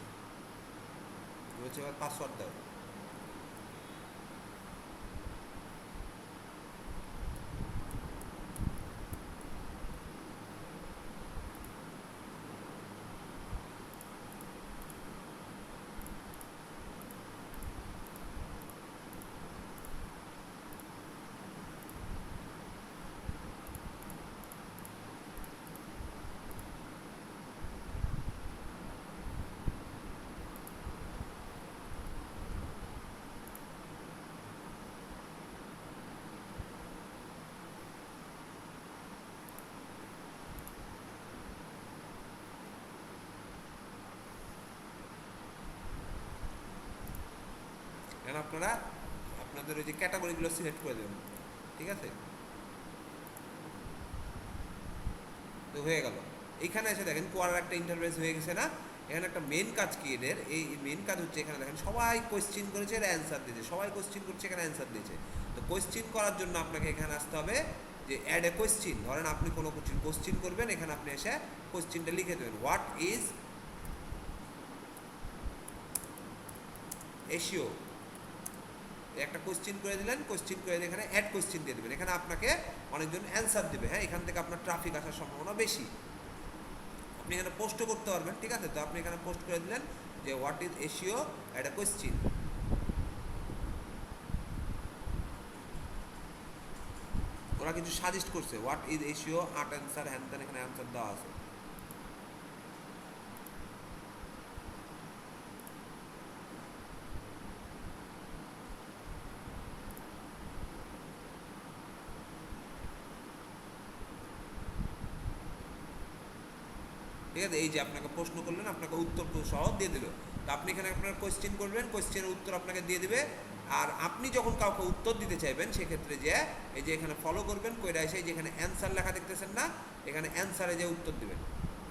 বলছে এবার পাসওয়ার্ড দাও। এখন আপনারা আপনাদের ওই যে ক্যাটাগরিগুলো সিলেক্ট করে দেবেন। ঠিক আছে, তো হয়ে গেল। এইখানে এসে দেখেন কোয়ারার একটা ইন্টারফেস হয়ে গেছে না। এখানে একটা মেন কাজ কি এদের, এই মেন কাজ হচ্ছে এখানে দেখেন সবাই কোয়েশ্চিন করেছে, এরা অ্যান্সার দিয়েছে, সবাই কোয়েশ্চিন করছে, এখানে অ্যান্সার দিয়েছে। তো কোয়েশ্চিন করার জন্য আপনাকে এখানে আসতে হবে যে অ্যাড এ কোয়েশ্চিন। ধরেন আপনি কোনো কোয়েশ্চিন করবেন, এখানে আপনি এসে কোয়েশ্চিনটা লিখে দেবেন, হোয়াট ইজ এশিও। একটা কোয়েশ্চিন করে দিলেন, কোয়েশ্চিন করে এখানে অ্যাড কোয়েশ্চিন দিয়ে দেবেন, এখানে আপনাকে অনেকজন অ্যান্সার দেবে। হ্যাঁ, এখান থেকে আপনার ট্রাফিক আসার সম্ভাবনা বেশি। আপনি এখানে পোস্টও করতে পারবেন। ঠিক আছে, তো আপনি এখানে পোস্ট করে দিলেন যে what is SEO add a question. ওরা কিছু সাজেস্ট করছে, হোয়াট ইজ এশিও, 8 অ্যান্সার, হ্যান ত্যান, এখানে অ্যান্সার দেওয়া আছে। ঠিক আছে, এই যে আপনাকে প্রশ্ন করলেন, আপনাকে উত্তর সহ দিয়ে দিল। তো আপনি এখানে আপনার কোয়েশ্চেন করবেন, কোয়েশ্চেনের উত্তর আপনাকে দিয়ে দিবে। আর আপনি যখন কাউকে উত্তর দিতে চাইবেন সেক্ষেত্রে যে এই যে এখানে ফলো করবেন, কইরা এসে যেখানে অ্যান্সার লেখা দেখতেছেন না, এখানে অ্যান্সারে যে উত্তর দিবেন।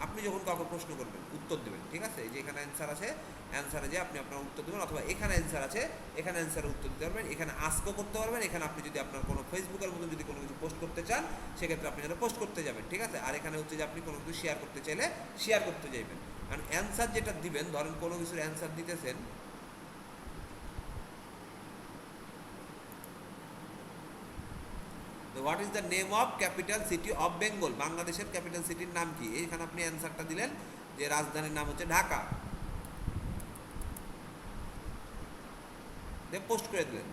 আপনি যখন কাউকে প্রশ্ন করবেন উত্তর দেবেন, ঠিক আছে? এই যে এখানে অ্যান্সার আছে, অ্যান্সারে যে আপনি আপনার উত্তর দেবেন, অথবা এখানে অ্যান্সার আছে, এখানে অ্যান্সারে উত্তর দিতে পারবেন, এখানে আস্কও করতে পারবেন। এখানে আপনি যদি আপনার কোনো ফেসবুকের মতো যদি কোনো কিছু পোস্ট করতে চান, সেক্ষেত্রে আপনি এখানে পোস্ট করতে যাবেন, ঠিক আছে? আর এখানে হচ্ছে যে আপনি কোনো কিছু শেয়ার করতে চাইলে শেয়ার করতে চাইবেন। কারণ অ্যান্সার যেটা দিবেন, ধরেন কোনো কিছুর অ্যান্সার দিতেছেন, what is the name of capital city of Bengal, বাংলাদেশের ক্যাপিটাল সিটির নাম কি? এইখানে আপনি অ্যান্সারটা দিলেন যে রাজধানীর নাম হচ্ছে ঢাকা, দিয়ে পোস্ট করে দিলেন।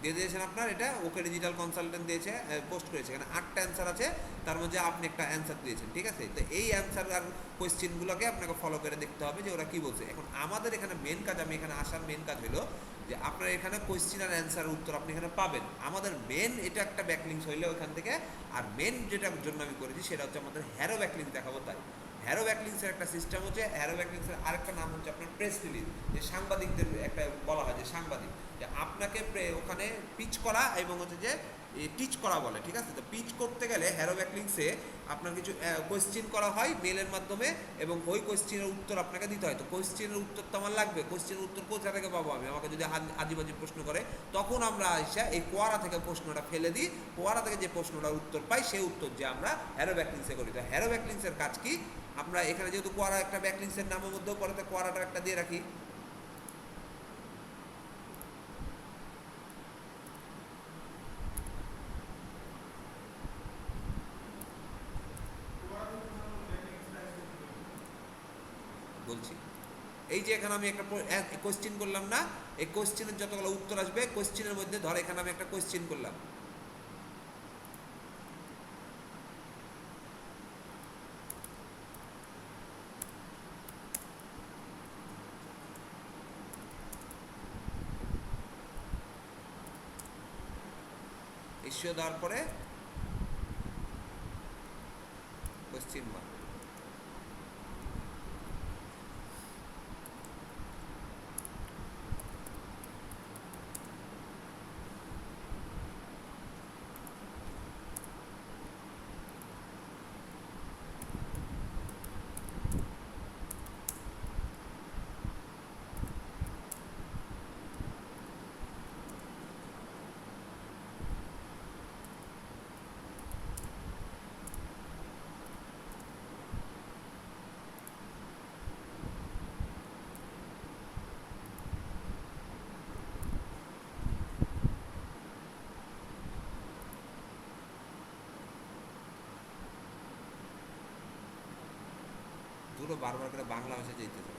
দিয়ে দিয়েছেন আপনার, এটা ওকে ডিজিটাল কনসালটেন্ট দিয়েছে, পোস্ট করেছে, এখানে 8টা অ্যান্সার আছে, তার মধ্যে আপনি একটা অ্যান্সার দিয়েছেন, ঠিক আছে? তো এই অ্যান্সার আর কোয়েশ্চেনগুলোকে আপনাকে ফলো করে দেখতে হবে যে ওরা কী বলছে। এখন আমাদের এখানে মেন কাজ, আমি এখানে আসার মেন কাজ হলো যে আপনার এখানে কোয়েশ্চেন আর অ্যান্সারের উত্তর আপনি এখানে পাবেন। আমাদের মেন এটা একটা ব্যাকলিংস হইলে ওইখান থেকে, আর মেন যেটার জন্য আমি করেছি সেটা হচ্ছে আমাদের হ্যারো ব্যাকলিংস দেখাবো। তাই হ্যারো ব্যাকলিংসের একটা সিস্টেম হচ্ছে, হ্যারো ব্যাকলিংসের আরেকটা নাম হচ্ছে আপনার প্রেস রিলিজ, যে সাংবাদিকদের একটা বলা হয় যে সাংবাদিক, যে আপনাকে ওখানে পিচ করা এবং হচ্ছে যে টিচ করা বলে, ঠিক আছে? তো পিচ করতে গেলে হ্যারো ব্যাকলিংসে আপনার কিছু কোয়েশ্চেন করা হয় মেলের মাধ্যমে, এবং ওই কোয়েশ্চেনের উত্তর আপনাকে দিতে হয়। তো কোয়েশ্চেনের উত্তর তো আমার লাগবে, কোয়েশ্চেনের উত্তর কোথা থেকে পাবো আমি? আমাকে যদি আজীবাজি প্রশ্ন করে, তখন আমরা এসে এই কোয়ারা থেকে প্রশ্নটা ফেলে দিই, কোয়ারা থেকে যে প্রশ্নটার উত্তর পাই সেই উত্তর যে আমরা হ্যারো ব্যাকলিংসে করি। তো হ্যারো ব্যাকলিংসের কাজ কি? আমরা এখানে যেহেতু কোয়ারা একটা ব্যাকলিংসের নামের মধ্যেও পড়ে, তো কোয়ারাটা একটা দিয়ে রাখি। বলছি, এই যে এখানে আমি একটা কোয়েশ্চেন করলাম না, এই কোয়েশ্চেনের যতগুলো উত্তর আসবে, কোয়েশ্চেনের মধ্যে ধর এখানে আমি একটা কোয়েশ্চেন করলাম, এসিও দেওয়ার পরে কোয়েশ্চেন মার্ক। দুটো বারবার করে বাংলা ভাষা যেতে চাই।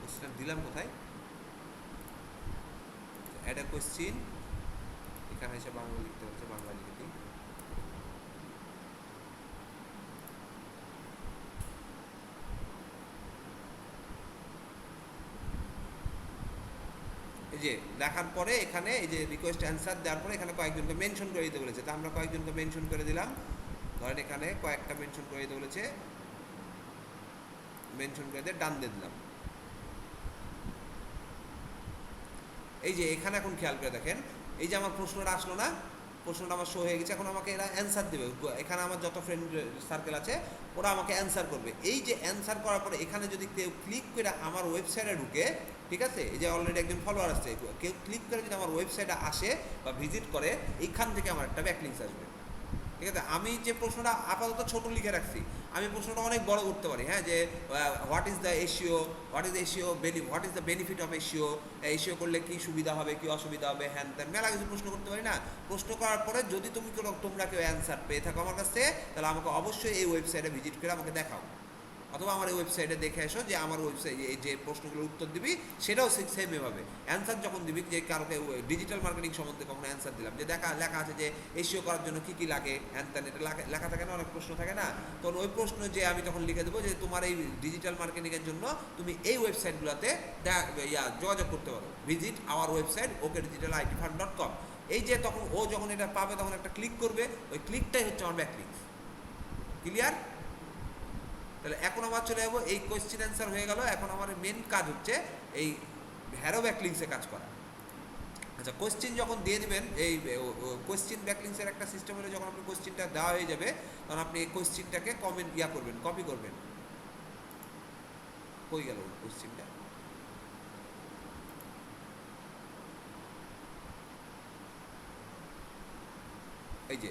কোয়েশ্চেন দিলাম কোথায়? অ্যাড এ কোয়েশ্চেন, এখানে এসে বাংলা লিখতে হচ্ছে, বাংলা লিখে দিই। যে দেখার পরে এখানে এই যে রিকোয়েস্ট অ্যান্সার দেওয়ার পরে এখানে কয়েকজনকে মেনশন করে দিতে বলেছে, তা আমরা কয়েকজনকে মেনশন করে দিলাম। ধরেন এখানে কয়েকটা মেনশন করে দিতে বলেছে, মেনশন করে দিয়ে ডান দিয়ে দিলাম। এই যে এখানে এখন খেয়াল করে দেখেন, এই যে আমার প্রশ্নটা আসলো না, প্রশ্নটা আমার শো হয়ে গেছে, এখন আমাকে এরা অ্যান্সার দেবে। এখানে আমার যত ফ্রেন্ড সার্কেল আছে ওরা আমাকে অ্যান্সার করবে। এই যে অ্যান্সার করার পরে এখানে যদি কেউ ক্লিক করে আমার ওয়েবসাইটে ঢুকে, ঠিক আছে, এই যে অলরেডি একজন ফলোয়ার আসছে, কেউ ক্লিক করে যদি আমার ওয়েবসাইটে আসে বা ভিজিট করে, এইখান থেকে আমার একটা ব্যাকলিংস আসবে। ঠিক আছে, আমি যে প্রশ্নটা আপাতত ছোট লিখে রাখছি, আমি প্রশ্নটা অনেক বড় করতে পারি। হ্যাঁ, যে what is the এশিও, what is এশিও what is the benefit of এশিও, এশিও করলে কী সুবিধা হবে, কী অসুবিধা হবে, হ্যান ত্যান মেলা কিছু প্রশ্ন করতে পারি না। প্রশ্ন করার পরে যদি তোমরা কেউ অ্যান্সার পেয়ে থাকো আমার কাছে, তাহলে আমাকে অবশ্যই এই ওয়েবসাইটে ভিজিট করে আমাকে দেখাও, অথবা আমার এই ওয়েবসাইটে দেখে এসো যে আমার ওয়েবসাইট যে প্রশ্নগুলোর উত্তর দিবি সেটাও সেম এভাবে অ্যান্সার যখন দিবি। যে কারোকে ডিজিটাল মার্কেটিং সম্বন্ধে কখনো অ্যান্সার দিলাম, যে লেখা আছে যে এসিও করার জন্য কী কী লাগে, হ্যান ত্যান, এটা লেখা থাকে না, অনেক প্রশ্ন থাকে না, তখন ওই প্রশ্ন যে আমি তখন লিখে দেবো যে তোমার এই ডিজিটাল মার্কেটিংয়ের জন্য তুমি এই ওয়েবসাইটগুলোতে যোগাযোগ করতে পারো, ভিজিট আওয়ার ওয়েবসাইট okdigitalit.com। এই যে তখন ও যখন এটা পাবে তখন একটা ক্লিক করবে, ওই ক্লিকটাই হচ্ছে আমার ব্যাকলিংস। ক্লিয়ার? তাহলে এখন আমার চলে যাবো, এই কোয়েশ্চেন অ্যান্সার হয়ে গেল, এখন আমার মেন কাজ হচ্ছে এই হ্যারো ব্যাকলিংসে কাজ করা। আচ্ছা, কোয়েশ্চেন যখন দিয়ে দেবেন, এই কোয়েশ্চেন ব্যাকলিংসের একটা সিস্টেম হলে যখন আপনি কোয়েশ্চেনটা দেওয়া হয়ে যাবে, তখন আপনি এই কোয়েশ্চেনটাকে করবেন, কপি করবেন। কই গেল কোয়েশ্চেনটা? এই যে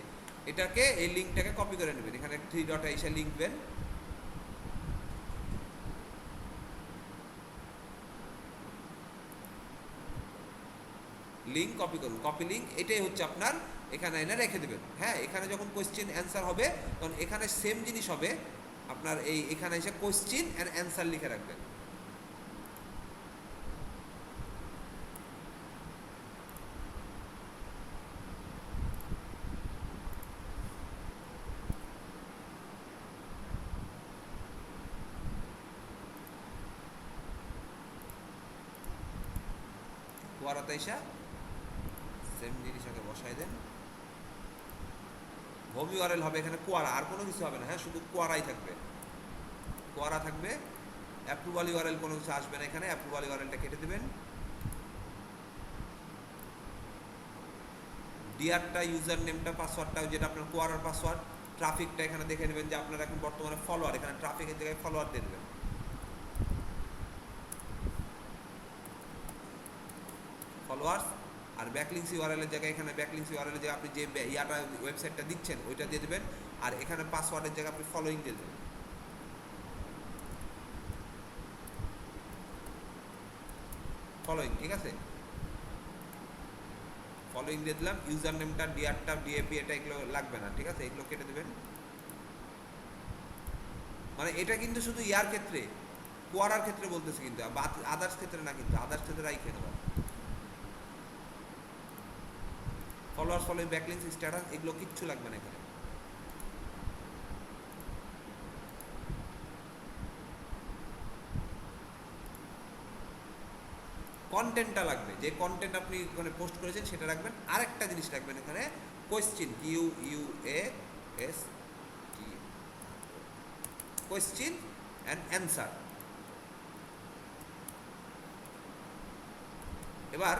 এটাকে, এই লিঙ্কটাকে কপি করে নেবেন, এখানে 3 ডট এসে লিঙ্ক দেবেন, লিঙ্ক কপি করুন, কপি লিঙ্ক, এটাই হচ্ছে আপনার এখানে এনে রেখে দেবেন। হ্যাঁ, এখানে যখন কোয়েশ্চেন অ্যান্সার হবে তখন এখানে সেম জিনিস হবে আপনার, এখানে এসে কোয়েশ্চেন অ্যান্ড অ্যান্সার লিখে রাখবেন। কুয়ারাতে এসে সেম জিনিস আগে বসাই দেন, হোম ইউআরএল হবে এখানে কুয়ারা, আর কোনো কিছু হবে না। হ্যাঁ, শুধু কুয়ারাই থাকবে, কুয়ারা থাকবে। অ্যাপ্রুভাল ইউআরএল কোনো কিছু আসবে না এখানে, অ্যাপ্রুভাল ইউআরএলটা কেটে দেবেন। ডিআরটা, ইউজার নেমটা, পাসওয়ার্ডটা যেটা আপনার কুয়ারার পাসওয়ার্ড, ট্রাফিকটা এখানে দেখে নেবেন যে আপনার এখন বর্তমানে ফলোয়ার, এখানে ট্রাফিকের জায়গায় ফলোয়ার দিয়ে দেবেন, ফলোয়ার্স। আর ব্যাকলিংস ইউআরএল এর জায়গায়, এখানে ব্যাকলিংস ইউআরএল এর জায়গায় আপনি যে ওয়েবসাইটটা দিচ্ছেন ওইটা দিয়ে দেবেন, আর এখানে পাসওয়ার্ডের জায়গায় আপনি ফলোইং দিয়ে দেবেন, ফলোইং। ঠিক আছে, ফলোইং দিয়ে দিলাম। ইউজার নেমটা, ডিআরটা, ডিএপি, এটা এগুলো লাগবে না, ঠিক আছে, এগুলো কেটে দেবেন। মানে এটা কিন্তু শুধু ইয়ার ক্ষেত্রে, কোয়ারার ক্ষেত্রে বলতেছি, কিন্তু আদার্স ক্ষেত্রে না, কিন্তু আদার্স ক্ষেত্রে রাইখে দেবেন। ফলোয়ার্স, ফলোইং, ব্যাকলিংস, স্ট্যাটাস, এগুলো কিচ্ছু লাগবে না এখানে। কন্টেন্টটা লাগবে, যে কন্টেন্ট আপনি ওখানে পোস্ট করেছেন সেটা রাখবেন। আরেকটা জিনিস রাখবেন এখানে, question, QUAS, question and answer. এবার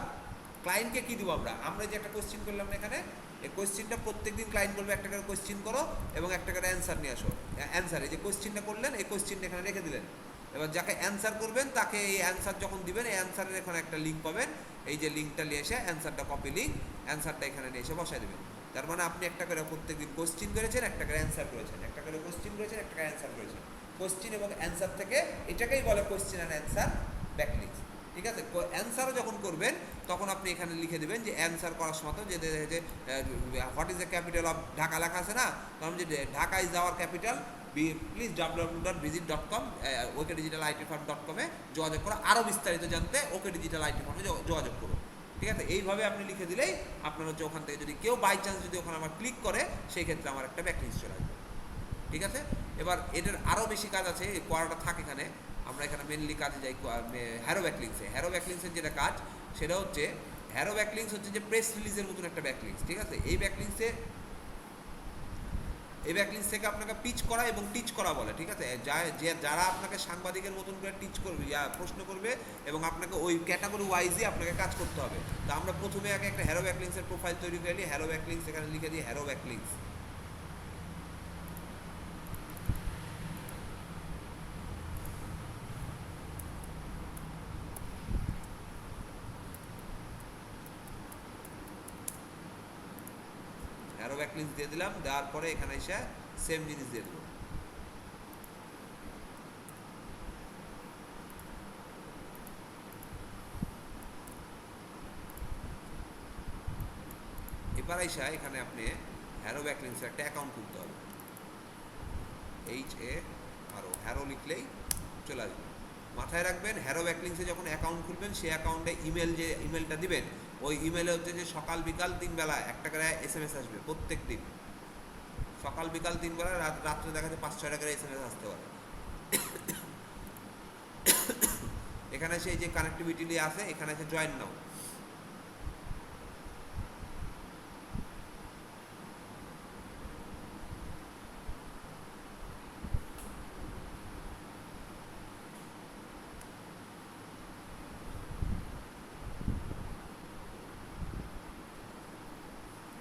ক্লায়েন্টকে কী দিব আমরা যে একটা কোয়েশ্চেন করলাম না এখানে, এই কোয়েশ্চেনটা প্রত্যেকদিন ক্লায়েন্ট বলবে একটা করে কোয়েশ্চেন করো এবং একটা করে অ্যান্সার নিয়ে আসো। অ্যান্সার, এই যে কোয়েশ্চেনটা করলেন, এই কোয়েশ্চেনটা এখানে রেখে দিলেন। এবার যাকে অ্যান্সার করবেন তাকে এই অ্যান্সার যখন দিবেন, এই অ্যান্সারের এখানে একটা লিঙ্ক পাবেন, এই যে লিঙ্কটা নিয়ে এসে অ্যান্সারটা কপি লিঙ্ক, অ্যান্সারটা এখানে নিয়ে এসে বসাই দেবেন। তার মানে আপনি একটা করে প্রত্যেকদিন কোয়েশ্চেন করেছেন, একটা করে অ্যান্সার করেছেন, একটা করে কোয়েশ্চেন করেছেন, একটা করে অ্যান্সার করেছেন। কোয়েশ্চেন এবং অ্যান্সার থেকে এটাকেই বলে কোয়েশ্চেন অ্যান্ড অ্যান্সার ব্যাকলিংস। ঠিক আছে, অ্যান্সারও যখন করবেন তখন আপনি এখানে লিখে দেবেন যে অ্যান্সার করার সময় যে what is the capital of Dhaka লেখা আছে না, কারণ যে Dhaka is our capital, please www.visit.com okdigitalit.com যোগাযোগ করো, আরও বিস্তারিত জানতে okdigitalit যোগাযোগ করো। ঠিক আছে, এইভাবে আপনি লিখে দিলেই আপনার হচ্ছে ওখান থেকে যদি কেউ বাই চান্স যদি ওখানে আমার ক্লিক করে, সেই ক্ষেত্রে আমার একটা ব্যাকলিংস চলে আসবে। ঠিক আছে, এবার এদের আরও বেশি কাজ আছে, এই কোয়ারাটা থাকে এখানে। আমরা এখানে মেনলি কাজে যাই হ্যারো ব্যাকলিংসে। হ্যারো ব্যাকলিংসের যেটা কাজ সেটা হচ্ছে, হ্যারো ব্যাকলিংস হচ্ছে যে প্রেস রিলিজের মতন একটা ব্যাকলিংস, ঠিক আছে? এই ব্যাকলিংস থেকে আপনাকে পিচ করা এবং টিচ করা বলে, ঠিক আছে? যারা আপনাকে সাংবাদিকের মতন করে টিচ করবে, প্রশ্ন করবে এবং আপনাকে ওই ক্যাটাগরি ওয়াইজই আপনাকে কাজ করতে হবে। তো আমরা প্রথমে আগে একটা হ্যারো ব্যাকলিংসের প্রোফাইল তৈরি করে নিই। হ্যারো ব্যাকলিংস এখানে লিখে দিই হ্যারো ব্যাকলিংস। হ্যারো ব্যাকলিংস দিয়ে দিলাম, দেওয়ার পরে এখানে এসে সেম জিনিস দিয়ে দেবো। এবার এসে এখানে আপনি হ্যারো ব্যাকলিংসের একটা অ্যাকাউন্ট খুলতে হবে। হ্যারো লিখলেই চলে আসবে। মাথায় রাখবেন, হ্যারো ব্যাকলিংসে যখন অ্যাকাউন্ট খুলবেন সেই অ্যাকাউন্টে ইমেলটা দিবেন, ওই ইমেলে হচ্ছে যে সকাল বিকাল 3 বেলা একটা করে SMS আসবে প্রত্যেক দিন। সকাল বিকাল 3 বেলা, রাত্রে দেখা যায় 5-6টা করে SMS আসতে পারে। এখানে সেই যে কানেক্টিভিটি আছে, এখানে এসে জয়েন নাও।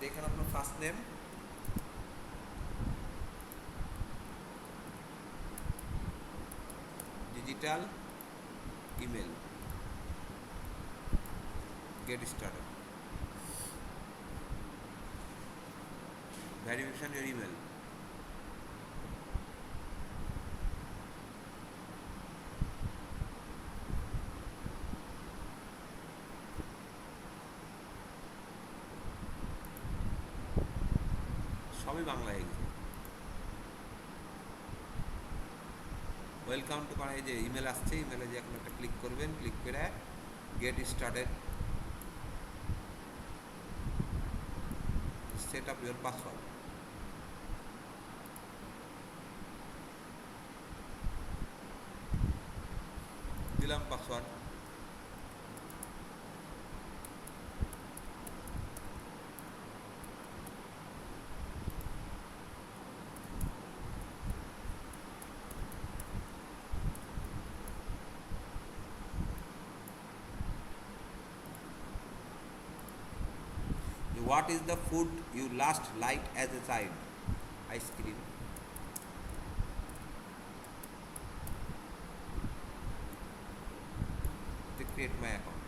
দেখেন আপনার first name, digital email, get started, verification your email. সবই বাংলা হয়ে গেছে। ওয়েলকাম টু এই যে ইমেল আসছে, ইমেলে যে এখন একটা ক্লিক করবেন, ক্লিক করে get started, set up your password. দিলাম password. What is the food you last liked as a child? Ice cream. To create my account.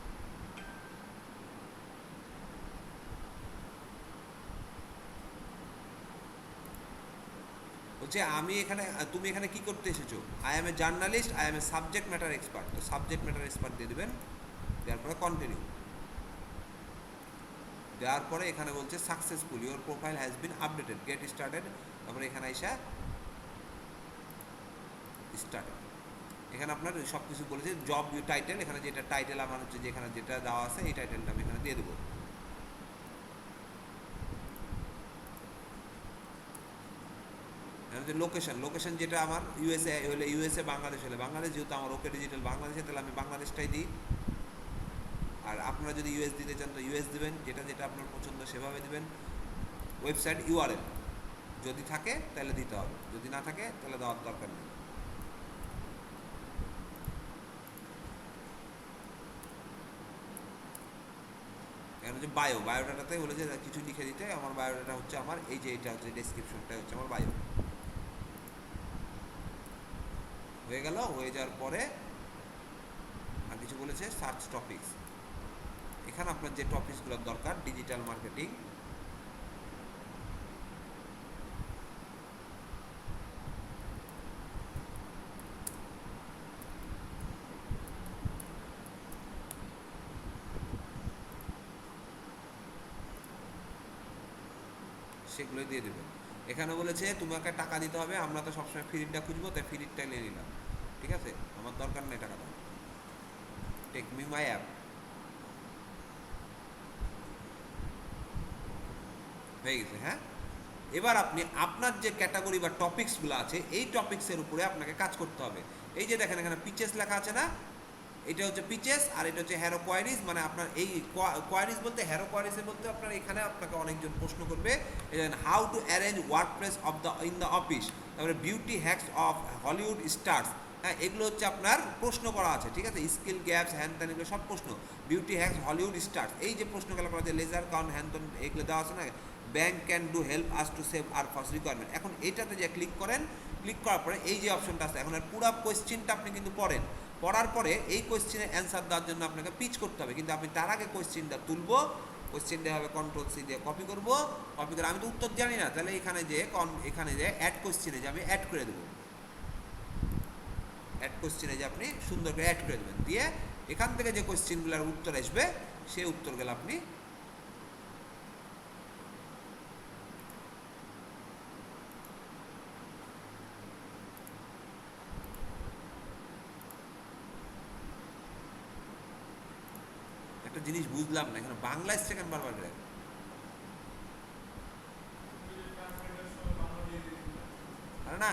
বলছে আমি এখানে, তুমি এখানে কি করতে এসেছো? I M A journalist, I M A subject matter expert. তো সাবজেক্ট ম্যাটার এক্সপার্ট দিয়ে দেবেন, দেওয়ার পরে কন্টিনিউ। দেওয়ার পরে এখানে বলছে successful, your profile has been updated, get started. তারপরে এখানে এসে স্টার্টেড। এখানে আপনার সব কিছু বলেছে, জব টাইটেল, এখানে যেটা টাইটেল আমার হচ্ছে, যেখানে যেটা দেওয়া আছে এই টাইটেলটা আমি এখানে দিয়ে দেবো। লোকেশন যেটা আমার ইউএসএ হলে ইউএসএ, বাংলাদেশ হলে বাংলাদেশ, যেহেতু আমার ওকে ডিজিটাল বাংলাদেশে, তাহলে আমি বাংলাদেশটাই দিই। আর আপনারা যদি ইউএস দিতে চান তো ইউএস দিবেন, যেটা যেটা আপনার পছন্দ সেভাবে দিবেন। ওয়েবসাইট ইউআরএল যদি থাকে তাহলে দিতে হবে, যদি না থাকে তাহলে দেওয়ার দরকার নেই। এখানে হচ্ছে বায়োডাটাতে বলেছে কিছু লিখে দিতে। আমার বায়োডাটা হচ্ছে আমার এই যে এটা হচ্ছে ডেসক্রিপশনটা হচ্ছে আমার বায়ো। হয়ে গেল। হয়ে যাওয়ার পরে আর কিছু বলেছে সার্চ টপিকস। এখানে আপনার যে টপিকসগুলোর দরকার, ডিজিটাল মার্কেটিং, সেগুলোই দিয়ে দেবেন। এখানে বলেছে তোমাকে টাকা দিতে হবে, আমরা তো সবসময় ফ্রিটা খুঁজবো, তাই ফ্রিটা নিয়ে নিলাম, ঠিক আছে? আমার দরকার নেই টাকাটা। টেক মি মাই অ্যাপ হয়ে গেছে। হ্যাঁ, এবার আপনি আপনার যে ক্যাটাগরি বা টপিকসগুলো আছে এই টপিক্সের উপরে আপনাকে কাজ করতে হবে। এই যে দেখেন এখানে পিচেস লেখা আছে না, এটা হচ্ছে পিচেস আর এটা হচ্ছে হ্যারো কোয়ারিজ। মানে আপনার এই কোয়ারিজ বলতে হ্যারো কোয়ারিজের বলতে আপনার এখানে আপনাকে অনেকজন প্রশ্ন করবে how to arrange workplace of the in the office, তারপরে beauty hacks of Hollywood stars. হ্যাঁ, এগুলো হচ্ছে আপনার প্রশ্ন করা আছে, ঠিক আছে, স্কিল গ্যাপস হ্যান ত্যান এগুলো সব প্রশ্ন। বিউটি হ্যাকস হলিউড স্টার্স, এই যে প্রশ্নগুলো করা আছে, লেজার কাউন্ট হ্যান ত্যান এগুলো দেওয়া আছে না। Bank can do help us to save আর ফার্স্ট রিকোয়ারমেন্ট। এখন এইটাতে যে ক্লিক করেন, ক্লিক করার পরে এই যে অপশনটা আছে, এখন আর পুরো কোয়েশ্চেনটা আপনি কিন্তু পড়েন, পড়ার পরে এই কোয়েশ্চেনের অ্যান্সার দেওয়ার জন্য আপনাকে পিচ করতে হবে, কিন্তু আমি তার আগে কোয়েশ্চেনটা তুলবো, কোয়েশ্চেনটা হবে কন্ট্রোল সি দিয়ে কপি করব, কপি করে আমি তো উত্তর জানি না, তাহলে এখানে যে অ্যাড কোয়েশ্চেনে যে আমি অ্যাড করে দেবো, অ্যাড কোয়েশ্চেনে যে আপনি সুন্দর করে অ্যাড করে দেবেন, দিয়ে এখান থেকে যে কোয়েশ্চেনগুলোর উত্তর আসবে সেই উত্তরগুলো আপনি একটা জিনিস বুঝলাম না, এখানে বাংলা এসছে কেন বারবার করে? আরে না,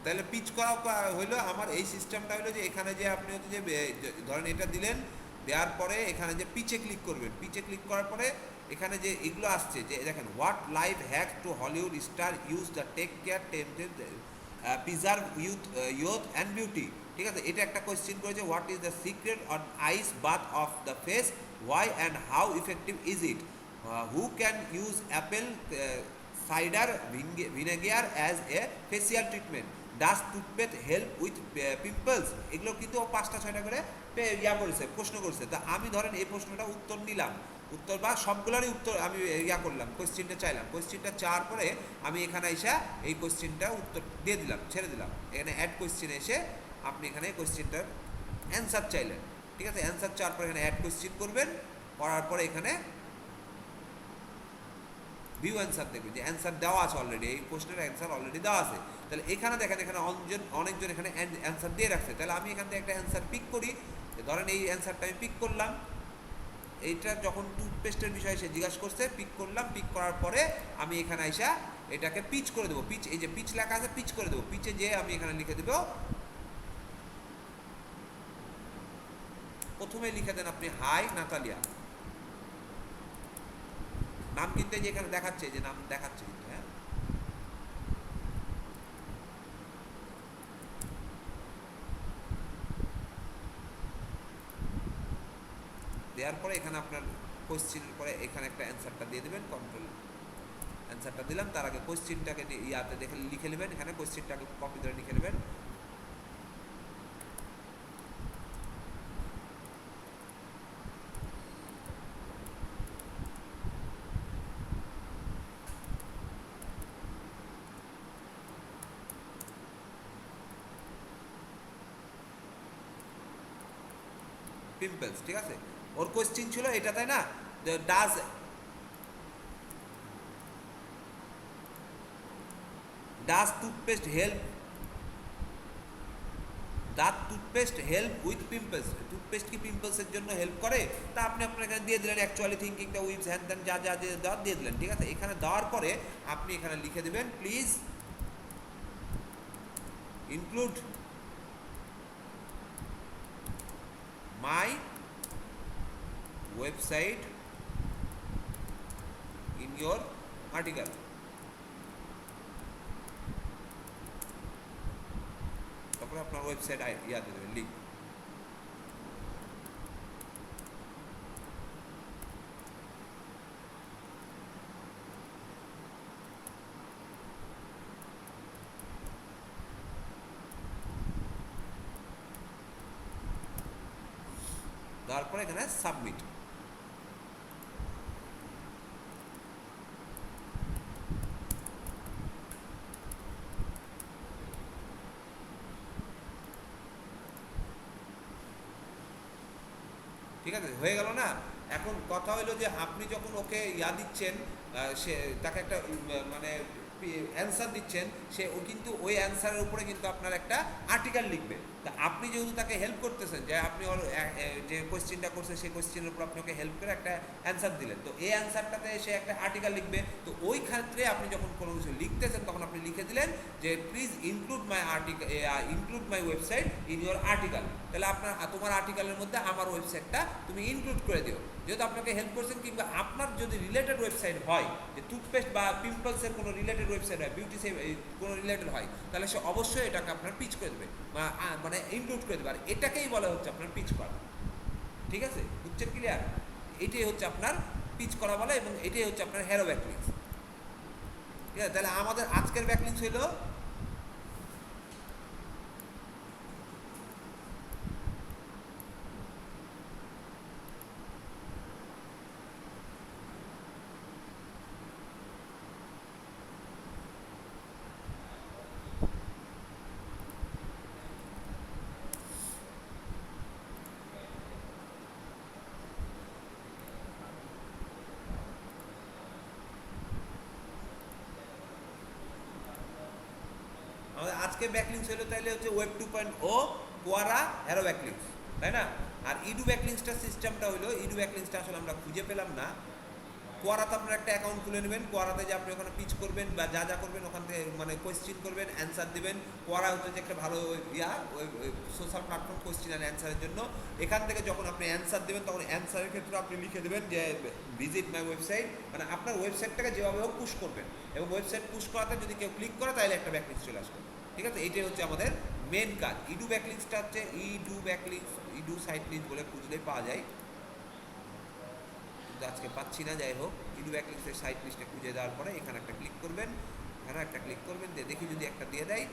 তাহলে পিচ করা হইলো আমার এই সিস্টেমটা হলো যে এখানে যে আপনি হচ্ছে যে ধরেন এটা দিলেন, দেওয়ার পরে এখানে যে পিচে ক্লিক করবেন, পিচে ক্লিক করার পরে এখানে যে এগুলো আসছে যে দেখেন what life hack to Hollywood star use the take care tented preserve youth and beauty, ঠিক আছে। এটা একটা কোয়েশ্চেন করেছে what is the secret on ice bath of the face, why and how effective is it, who can use apple cider vinegar as a facial treatment, does toothpaste help with pimples. এগুলো কিন্তু 5টা 6টা করে করেছে, প্রশ্ন করেছে। তা আমি ধরেন এই প্রশ্নটা উত্তর নিলাম, উত্তর বা সবগুলোরই উত্তর আমি করলাম, কোয়েশ্চেনটা চাইলাম, কোয়েশ্চেনটা চাওয়ার পরে আমি এখানে এসে এই কোয়েশ্চেনটা উত্তর দিয়ে দিলাম, ছেড়ে দিলাম। এখানে অ্যাড কোয়েশ্চেন এসে আপনি এখানে কোয়েশ্চেনটার অ্যান্সার চাইলেন, ঠিক আছে। অ্যান্সার চাওয়ার পরে এখানে অ্যাড কোয়েশ্চেন করবেন, করার পরে এখানে ভিউ অ্যান্সার দেখবেন যে অ্যান্সার দেওয়া আছে অলরেডি, এই প্রশ্নের অ্যান্সার অলরেডি দেওয়া আছে। তাহলে এখানে দেখেন এখানে অনেকজন এখানে অ্যান্সার দিয়ে রাখছে, তাহলে আমি এখান থেকে একটা অ্যান্সার পিক করি। ধরেন এই অ্যান্সারটা আমি পিক করলাম, এইটা যখন টুথপেস্টের বিষয়ে সে জিজ্ঞাসা করছে, পিক করলাম, পিক করার পরে আমি এখানে আইসা এটাকে পিচ করে দেবো, পিচ এই যে পিচ লেখা আছে পিচ করে দেবো, পিচে যেয়ে আমি এখানে লিখে দেবো, প্রথমে লিখে দেন আপনি হাই নাতালিয়া, নাম কিন্তু এই যে এখানে দেখাচ্ছে, যে নাম দেখাচ্ছে কিন্তু, হ্যাঁ। দেওয়ার পরে এখানে আপনার কোয়েশ্চেনের পরে এখানে একটা অ্যান্সারটা দিয়ে দেবেন, কন্ট্রোল অ্যান্সারটা দিলাম, তার আগে কোয়েশ্চেনটাকে ইয়াতে দেখে লিখে নেবেন, এখানে কোয়েশ্চেনটাকে কপি করে লিখে নেবেন। পিম্পলস, ঠিক আছে, ওর কোয়েশ্চেন ছিল এটা, তাই না? ডাজ ডাজ টুথপেস্ট হেল্প, দাঁত toothpaste help with pimples, toothpaste কি পিম্পলসের জন্য হেল্প করে? তা আপনি আপনার এখানে দিয়ে দিলেন অ্যাকচুয়ালি থিঙ্কিং দ্য উইভস হ্যান ত্যান যা যা দিয়ে দিলেন, ঠিক আছে। এখানে দেওয়ার পরে আপনি এখানে লিখে দেবেন please include my website in your article, তারপরে আপনার ওয়েবসাইট ইয়াতে দেবেন লিঙ্ক। তারপরে এখানে সাবমিট, ঠিক আছে, হয়ে গেল না? এখন কথা হলো যে আপনি যখন ওকে দিচ্ছেন, সে তাকে একটা মানে অ্যান্সার দিচ্ছেন, সে ও কিন্তু ওই অ্যান্সারের উপরে কিন্তু আপনার একটা আর্টিকেল লিখবে। তা আপনি যেহেতু তাকে হেল্প করতেছেন, যে আপনি ওর যে কোয়েশ্চেনটা করছে সেই কোয়েশ্চেনের উপর আপনাকে হেল্প করে একটা অ্যান্সার দিলেন, তো এই অ্যান্সারটাতে সে একটা আর্টিকেল লিখবে। তো ওই ক্ষেত্রে আপনি যখন কোনো কিছু লিখতেছেন তখন আপনি লিখে দিলেন যে please include my article, include my website in your article. তাহলে আপনার তোমার আর্টিকেলের মধ্যে আমার ওয়েবসাইটটা তুমি ইনক্লুড করে দিও, যেহেতু আপনাকে হেল্প করছেন। কিংবা আপনার যদি রিলেটেড ওয়েবসাইট হয়, যে টুথপেস্ট বা পিম্পলসের কোনো রিলেটেড ওয়েবসাইট হয়, বিউটি কোনো রিলেটেড হয়, তাহলে সে অবশ্যই এটাকে আপনার পিচ করে দেবে বা মানে ইনক্লুড করে দেবে। আর এটাকেই বলা হচ্ছে আপনার পিচ করা। ঠিক আছে, বুঝছেন? ক্লিয়ার? এটাই হচ্ছে আপনার পিচ করা বলে, এবং এটাই হচ্ছে আপনার হ্যারো ব্যাকলিংস। ঠিক আছে, তাহলে আমাদের আজকের ব্যাকলিংস হলো আমাদের আজকে ব্যাকলিংস হলো তাইলে হচ্ছে ওয়েব 2.0, কোয়ারা, হ্যারো ব্যাকলিংস, তাই না? আর ইডু ব্যাকলিংসটার সিস্টেমটা হলো, ইডু ব্যাকলিংসটা আসলে আমরা খুঁজে পেলাম না। কোয়ারাতে আপনার একটা অ্যাকাউন্ট খুলে নেবেন, কোয়ারাতে যে আপনি ওখানে পিচ করবেন বা যা যা করবেন ওখান থেকে মানে কোয়েশ্চেন করবেন, অ্যান্সার দিবেন। কোয়ারা হচ্ছে যে একটা ভালো সোশ্যাল প্ল্যাটফর্ম কোয়েশ্চেন অ্যান্ড অ্যান্সারের জন্য। এখান থেকে যখন আপনি অ্যান্সার দেবেন তখন অ্যান্সারের ক্ষেত্রে আপনি লিখে দেবেন যে ভিজিট মাই ওয়েবসাইট, মানে আপনার ওয়েবসাইটটাকে যেভাবে হোক পুশ করবেন, এবং ওয়েবসাইট পুশ করাতে যদি কেউ ক্লিক করে তাহলে একটা ব্যাকলিংস চলে আসবে। ঠিক আছে, এইটাই হচ্ছে আমাদের মেন কাজ। ইডু ব্যাকলিংসটা হচ্ছে edu backlinks, edu site link বলে খুঁজলেই পাওয়া যায়, আজকে পাচ্ছি না। যাই হোক, ইডু ব্যাকলিংসের সাইট লিস্টে খুঁজে দেওয়ার পরে এখানে একটা ক্লিক করবেন, এখানে একটা ক্লিক করবেন, দিয়ে দেখি যদি একটা দিয়ে দেয়।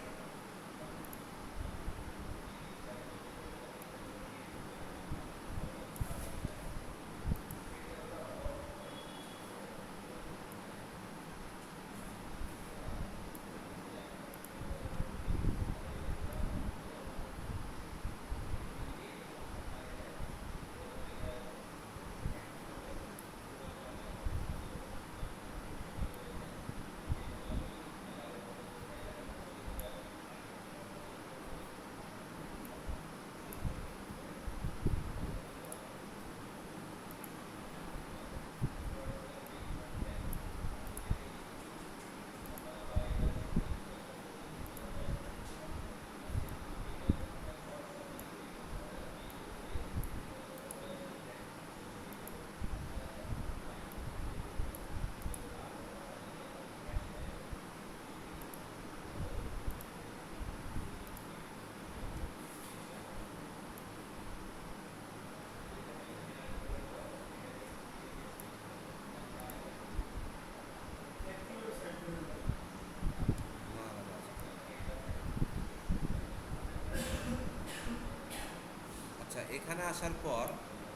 আচ্ছা, এখানে আসার পর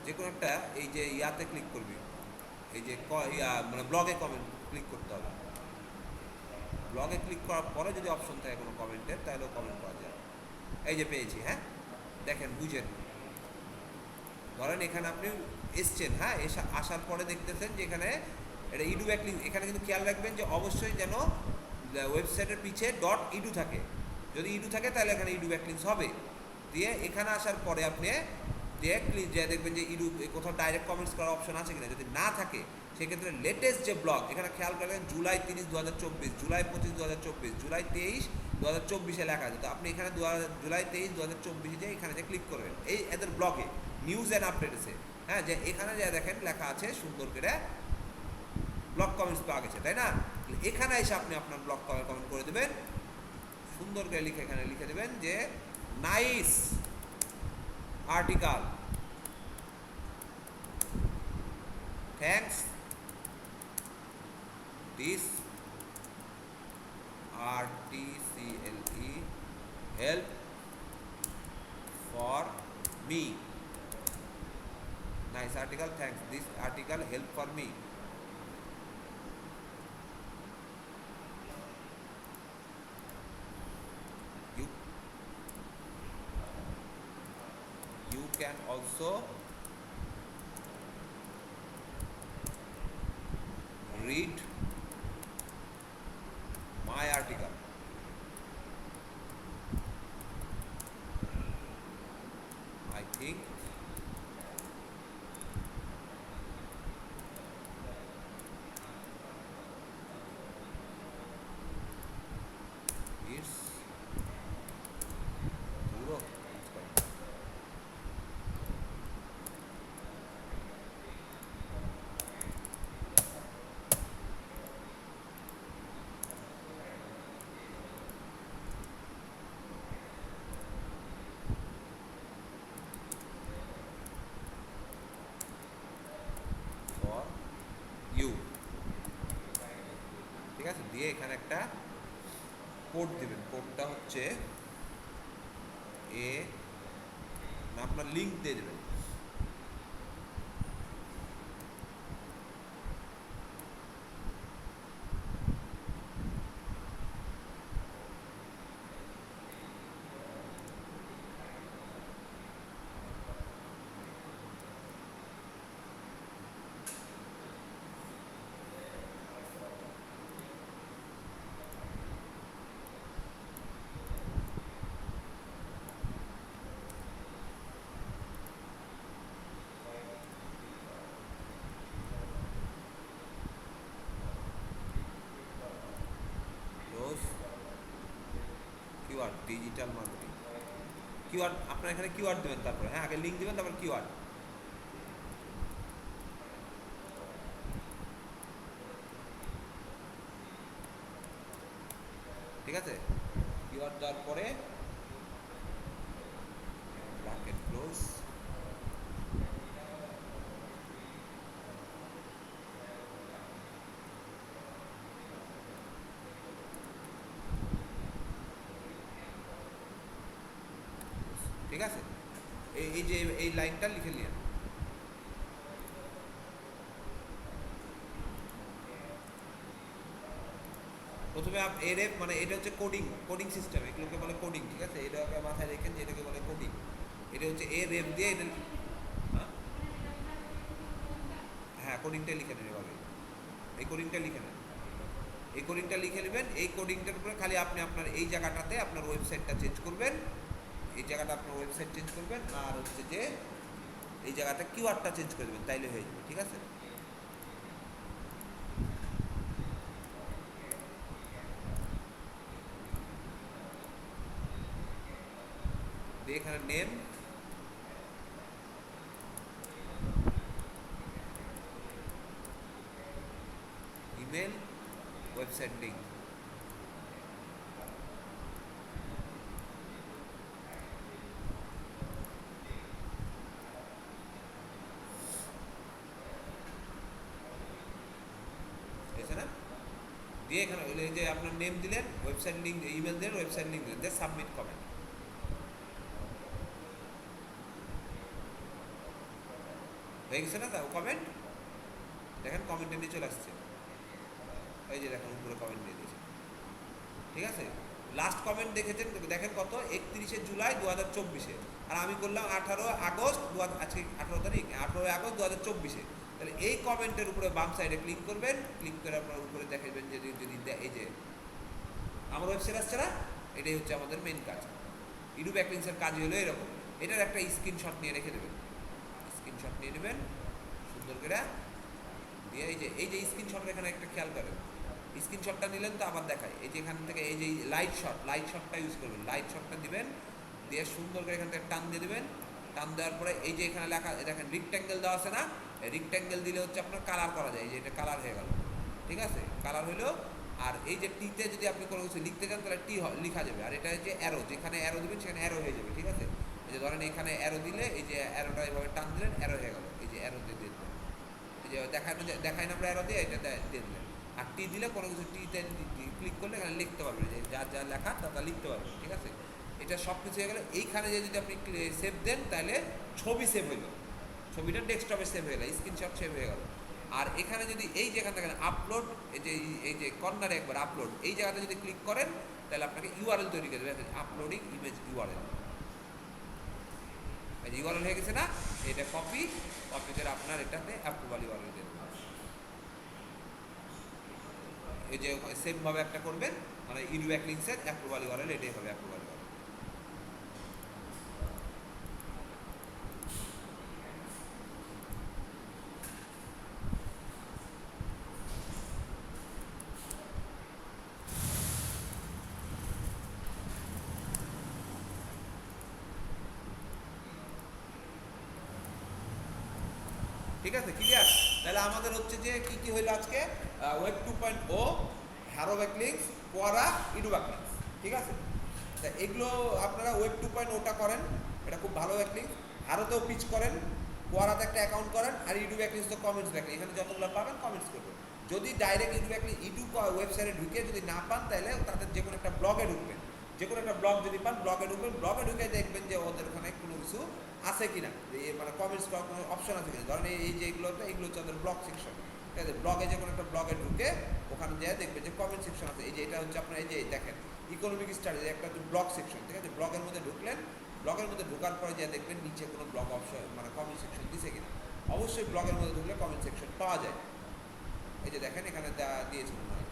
যে কোনো একটা এই যে ইয়াতে ক্লিক করবি, এই যে মানে ব্লগে কমেন্ট ক্লিক করতে হবে। ব্লগে ক্লিক করার পরে যদি অপশন থাকে কোনো কমেন্টের, তাহলেও কমেন্ট করা যায়। এই যে পেয়েছি, হ্যাঁ দেখেন, বুঝেন। ধরেন এখানে আপনি এসছেন, হ্যাঁ আসার পরে দেখতেছেন যে এখানে এটা ইডু ব্যাকলিংক। এখানে কিন্তু খেয়াল রাখবেন যে অবশ্যই যেন ওয়েবসাইটের পিছে .edu থাকে। যদি ইডু থাকে তাহলে এখানে ইডু ব্যাকলিংস হবে। দিয়ে এখানে আসার পরে আপনি যে দেখবেন যে ইডু কোথাও ডাইরেক্ট কমেন্টস করার অপশন আছে কিনা। যদি না থাকে সেক্ষেত্রে লেটেস্ট যে ব্লগ, এখানে খেয়াল করবেন জুলাই 30, 2024, জুলাই 25, 2024, জুলাই 23, 2024 লেখা আছে। তো আপনি এখানে জুলাই 23, 2024 যে এখানে যে ক্লিক করবেন, এই এদের ব্লগে নিউজ অ্যান্ড আপডেটসে, হ্যাঁ, যে এখানে যে দেখেন লেখা আছে সুন্দর করে ব্লগ কমেন্টস পাওয়া গেছে, তাই না? এখানে এসে আপনি আপনার ব্লগ কমেন্ট করে দেবেন, সুন্দর করে লিখে এখানে লিখে দেবেন যে nice article, thanks, this RTCLE help for me. Nice article, thanks. This article help for me. You can also read ঠিক ইটস পুরো ফর ইউ, ঠিক আছে। দিয়ে এখানে একটা কোড দিবেন, কোডটা হচ্ছে এ, না আপনার লিঙ্ক দিয়ে দেবেন। Close keyword digital marketing, keyword আপনার এখানে কিওয়ার্ড দেবেন, তারপরে হ্যাঁ আগে লিঙ্ক দেবেন, তারপর কিওয়ার্ড, ঠিক আছে। কিওয়ার্ড দেওয়ার পরে ব্র্যাকেট ক্লোজ, ঠিক আছে। এই যে এই লাইনটা লিখে নিন। প্রথমে এর মানে এটা হচ্ছে কোডিং, কোডিং সিস্টেম, এগুলোকে বলে কোডিং, ঠিক আছে। এটাকে মাথায় রেখেন যে এটাকে বলে কোডিং। এটা হচ্ছে এ রেপ দিয়ে এটা, হ্যাঁ হ্যাঁ কোডিংটা লিখে নেন এভাবে, এই কোডিংটা লিখে নেন, এই কোডিংটা লিখে নেবেন। এই কোডিংটার উপরে খালি আপনি আপনার এই জায়গাটাতে আপনার ওয়েবসাইটটা চেঞ্জ করবেন, এই জায়গাটা আপনার ওয়েবসাইট চেঞ্জ করবেন, আর হচ্ছে যে এই জায়গাটা কিওয়ার্ডটা চেঞ্জ করে দেবেন, তাইলে হয়ে যাবে, ঠিক আছে। দিয়ে এখানে নেম, ইমেল, ওয়েবসাইট লিঙ্ক, ঠিক না। দিয়ে এখানে এই যে আপনার নেম দিলেন, ওয়েবসাইট লিঙ্ক, ইমেল দিলেন, ওয়েবসাইট লিঙ্ক দিলেন, দিয়ে সাবমিট কমেন্ট হয়ে গেছে না। কমেন্ট দেখেন, কমেন্টে নিয়ে চলে আসছে, এই যে দেখেন উপরে কমেন্ট দিয়ে দিয়েছে, ঠিক আছে। লাস্ট কমেন্ট দেখেছেন, দেখেন কত, 31 জুলাই 2024, আর আমি করলাম 18 আগস্ট, আজকে 18 তারিখ, 18 আগস্ট 2024। তাহলে এই কমেন্টের উপরে বাম সাইডে ক্লিক করবেন, ক্লিক করে আপনার উপরে দেখাবেন যে যদি এই যে আমার ওয়েবসাইট আসছে না, এটাই হচ্ছে আমাদের মেন কাজ। ইউটিউব ব্যাকলিংসের কাজ হলো এরকম। এটার একটা স্ক্রিনশট নিয়ে রেখে দেবেন, স্ক্রিনশট নিয়ে নেবেন সুন্দর করে দিয়ে, এই যে স্ক্রিনশটের এখানে একটা খেয়াল করেন, স্ক্রিনশটটা নিলেন তো আবার দেখায়, এই যে এখান থেকে এই যে লাইট শটটা ইউজ করবেন, লাইট শটটা দিবেন, দিয়ে সুন্দর করে এখান থেকে টান দিয়ে দেবেন। টান দেওয়ার পরে এই যে এখানে লেখা দেখেন রিক্ট্যাঙ্গেল দেওয়া আছে না, রিক্ট্যাঙ্গেল দিলে হচ্ছে আপনার কালার করা যায়, এই যে এটা কালার হয়ে গেল, ঠিক আছে, কালার হইলো। আর এই যে টিতে যদি আপনি কোনো কিছু লিখতে চান তাহলে টি লেখা যাবে, আর এটা হচ্ছে অ্যারো, যেখানে অ্যারো দিবেন সেখানে অ্যারো হয়ে যাবে, ঠিক আছে। এই যে ধরেন এখানে অ্যারো দিলে এই যে অ্যারোটা এভাবে টান দিলেন, অ্যারো হয়ে গেল, এই যে অ্যারো দিয়ে দিলেন, এই যে দেখায় না আমরা অ্যারো দিয়ে, এটা দিয়ে দিলেন। আর টি দিলে কোনো কিছু টিতে ক্লিক করলে এখানে লিখতে পারবেন, যে যা যা লেখা তা লিখতে পারবেন, ঠিক আছে। এটা সব কিছু হয়ে গেলে এইখানে যদি আপনি সেভ দেন তাহলে ছবি সেভ হইল, ছবিটা ডেস্কটপে সেভ হয়ে গেল, স্ক্রিনশট সেভ হয়ে গেল। আর এখানে যদি এই যে এখান থেকে আপলোড, এই যে কর্নারে একবার আপলোড, এই জায়গাতে যদি ক্লিক করেন তাহলে আপনাকে ইউআরএল তৈরি করে দেবে, আপলোডিং ইমেজ ইউআরএল, এই যে ইউআরএল হয়ে গেছে না, এটা কপি করে আপনার এটাতে অ্যাপ্রুভাল ইউআরএল দেবেন, এই যে সেমভাবে একটা করবেন, মানে ইউটিউব ব্যাকলিংসের অ্যাপ্রুভাল ইউআরএল এটাই হবে অ্যাপ্রুভাল ইউআরএল। ঠিক আছে, ক্লিয়ার? তাহলে আমাদের হচ্ছে যে কি কি হইলো আজকে, ওয়েব 2.0, হ্যারো ব্যাকলিংস, কোয়ারা, ইডু ব্যাকলিংস। ঠিক আছে, তা এগুলো আপনারা ওয়েব 2.0টা করেন, এটা খুব ভালো ব্যাকলিংস। হ্যারোতেও পিচ করেন, কোয়ারাতে একটা অ্যাকাউন্ট করেন, আর ইডু ব্যাকলিংস তো কমেন্টস ব্যাকলিং, এখানে যতগুলো পাবেন কমেন্টস করবেন। যদি ডাইরেক্ট ইডু ব্যাকলিং ইডু ওয়েবসাইটে ঢুকে যদি না পান, তাহলে তাদের যে কোনো একটা ব্লগে ঢুকবেন, যে কোনো একটা ব্লগ যদি পান ব্লগে ঢুকবেন, ব্লগে ঢুকে দেখবেন যে ওদের ওখানে কোনো কিছু আছে কিনা, মানে কমেন্টস করার কোনো অপশন আছে কিনা। ধরেন এই যে এগুলো হচ্ছে ওদের ব্লগ সেকশন। ঠিক আছে, ব্লগে যে কোনো একটা ব্লগে ঢুকে ওখানে যেয়ে দেখবেন যে কমেন্ট সেকশন আছে। এই যে এটা হচ্ছে আপনার এই যে দেখেন ইকোনমিক স্টাডিজ একটা হচ্ছে ব্লগ সেকশন। ঠিক আছে, ব্লগের মধ্যে ঢুকলেন, ব্লগের মধ্যে ঢোকার পরে যে দেখবেন নিচে কোনো ব্লগ অপশন মানে কমেন্ট সেকশন দিছে কিনা। অবশ্যই ব্লগের মধ্যে ঢুকলে কমেন্ট সেকশন পাওয়া যায়। এই যে দেখেন এখানে দিয়েছে মনে হয়।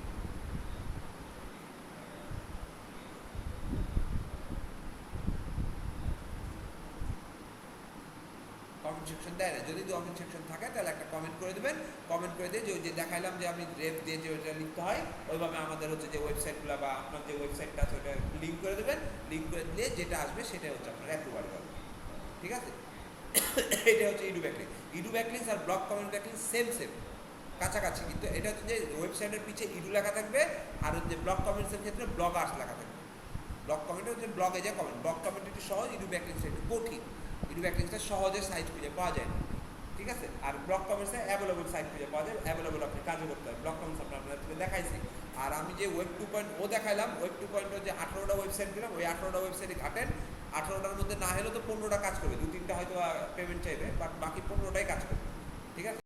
কমেন্ট সেকশন দেয় না, যদি কমেন্ট সেকশন থাকে তাহলে একটা কমেন্ট করে দেবেন। কমেন্ট করে দিয়ে যে ওই যে দেখাইলাম যে আমি রেপ দিয়ে যে ওইটা লিখতে হয়, ওইভাবে আমাদের হচ্ছে যে ওয়েবসাইটগুলো বা আপনার যে ওয়েবসাইটটা আছে ওটা লিঙ্ক করে দেবেন। লিঙ্ক করে দিলে যেটা আসবে সেটাই হচ্ছে আপনার অ্যাপ্রুভাল হবে। ঠিক আছে, এটা হচ্ছে ইডু ব্যাকলিংস। ইডু ব্যাকলিংস আর blog comment backlinks same same, কাছাকাছি, কিন্তু এটা হচ্ছে যে ওয়েবসাইটের পিছে ইডু লেখা থাকবে, আর হচ্ছে ব্লগ কমেন্টসের ক্ষেত্রে ব্লগ আর্টস লেখা থাকবে। ব্লগ কমেন্টে হচ্ছে ব্লগে যে কমেন্ট, ব্লগ কমেন্ট একটু সহজ, ইডু ব্যাকলিংসটা একটু কঠিন। ইডু ব্যাকলিংসটা সহজে সাইট খুঁজে পাওয়া যায় না। ঠিক আছে, আর ব্লগ কমেন্টসে অ্যাভেলেবল সাইট খুঁজে পাওয়া যায়, অ্যাভেলেবল আপনি কাজও করতে হবে। ব্লগ কমেন্টস আপনাদের দেখাইছি। আর আমি যে ওয়েব 2.0 দেখাইলাম, ওয়েব 2.0 যে 18টা ওয়েবসাইট দিলাম, ওই 18টা ওয়েবসাইটে ঘাটেন। 18টার মধ্যে না হলেও তো 15টা কাজ করবে, 2-3টা হয়তো পেমেন্ট চাইবে, বাট বাকি 15টাই কাজ করবে। ঠিক আছে।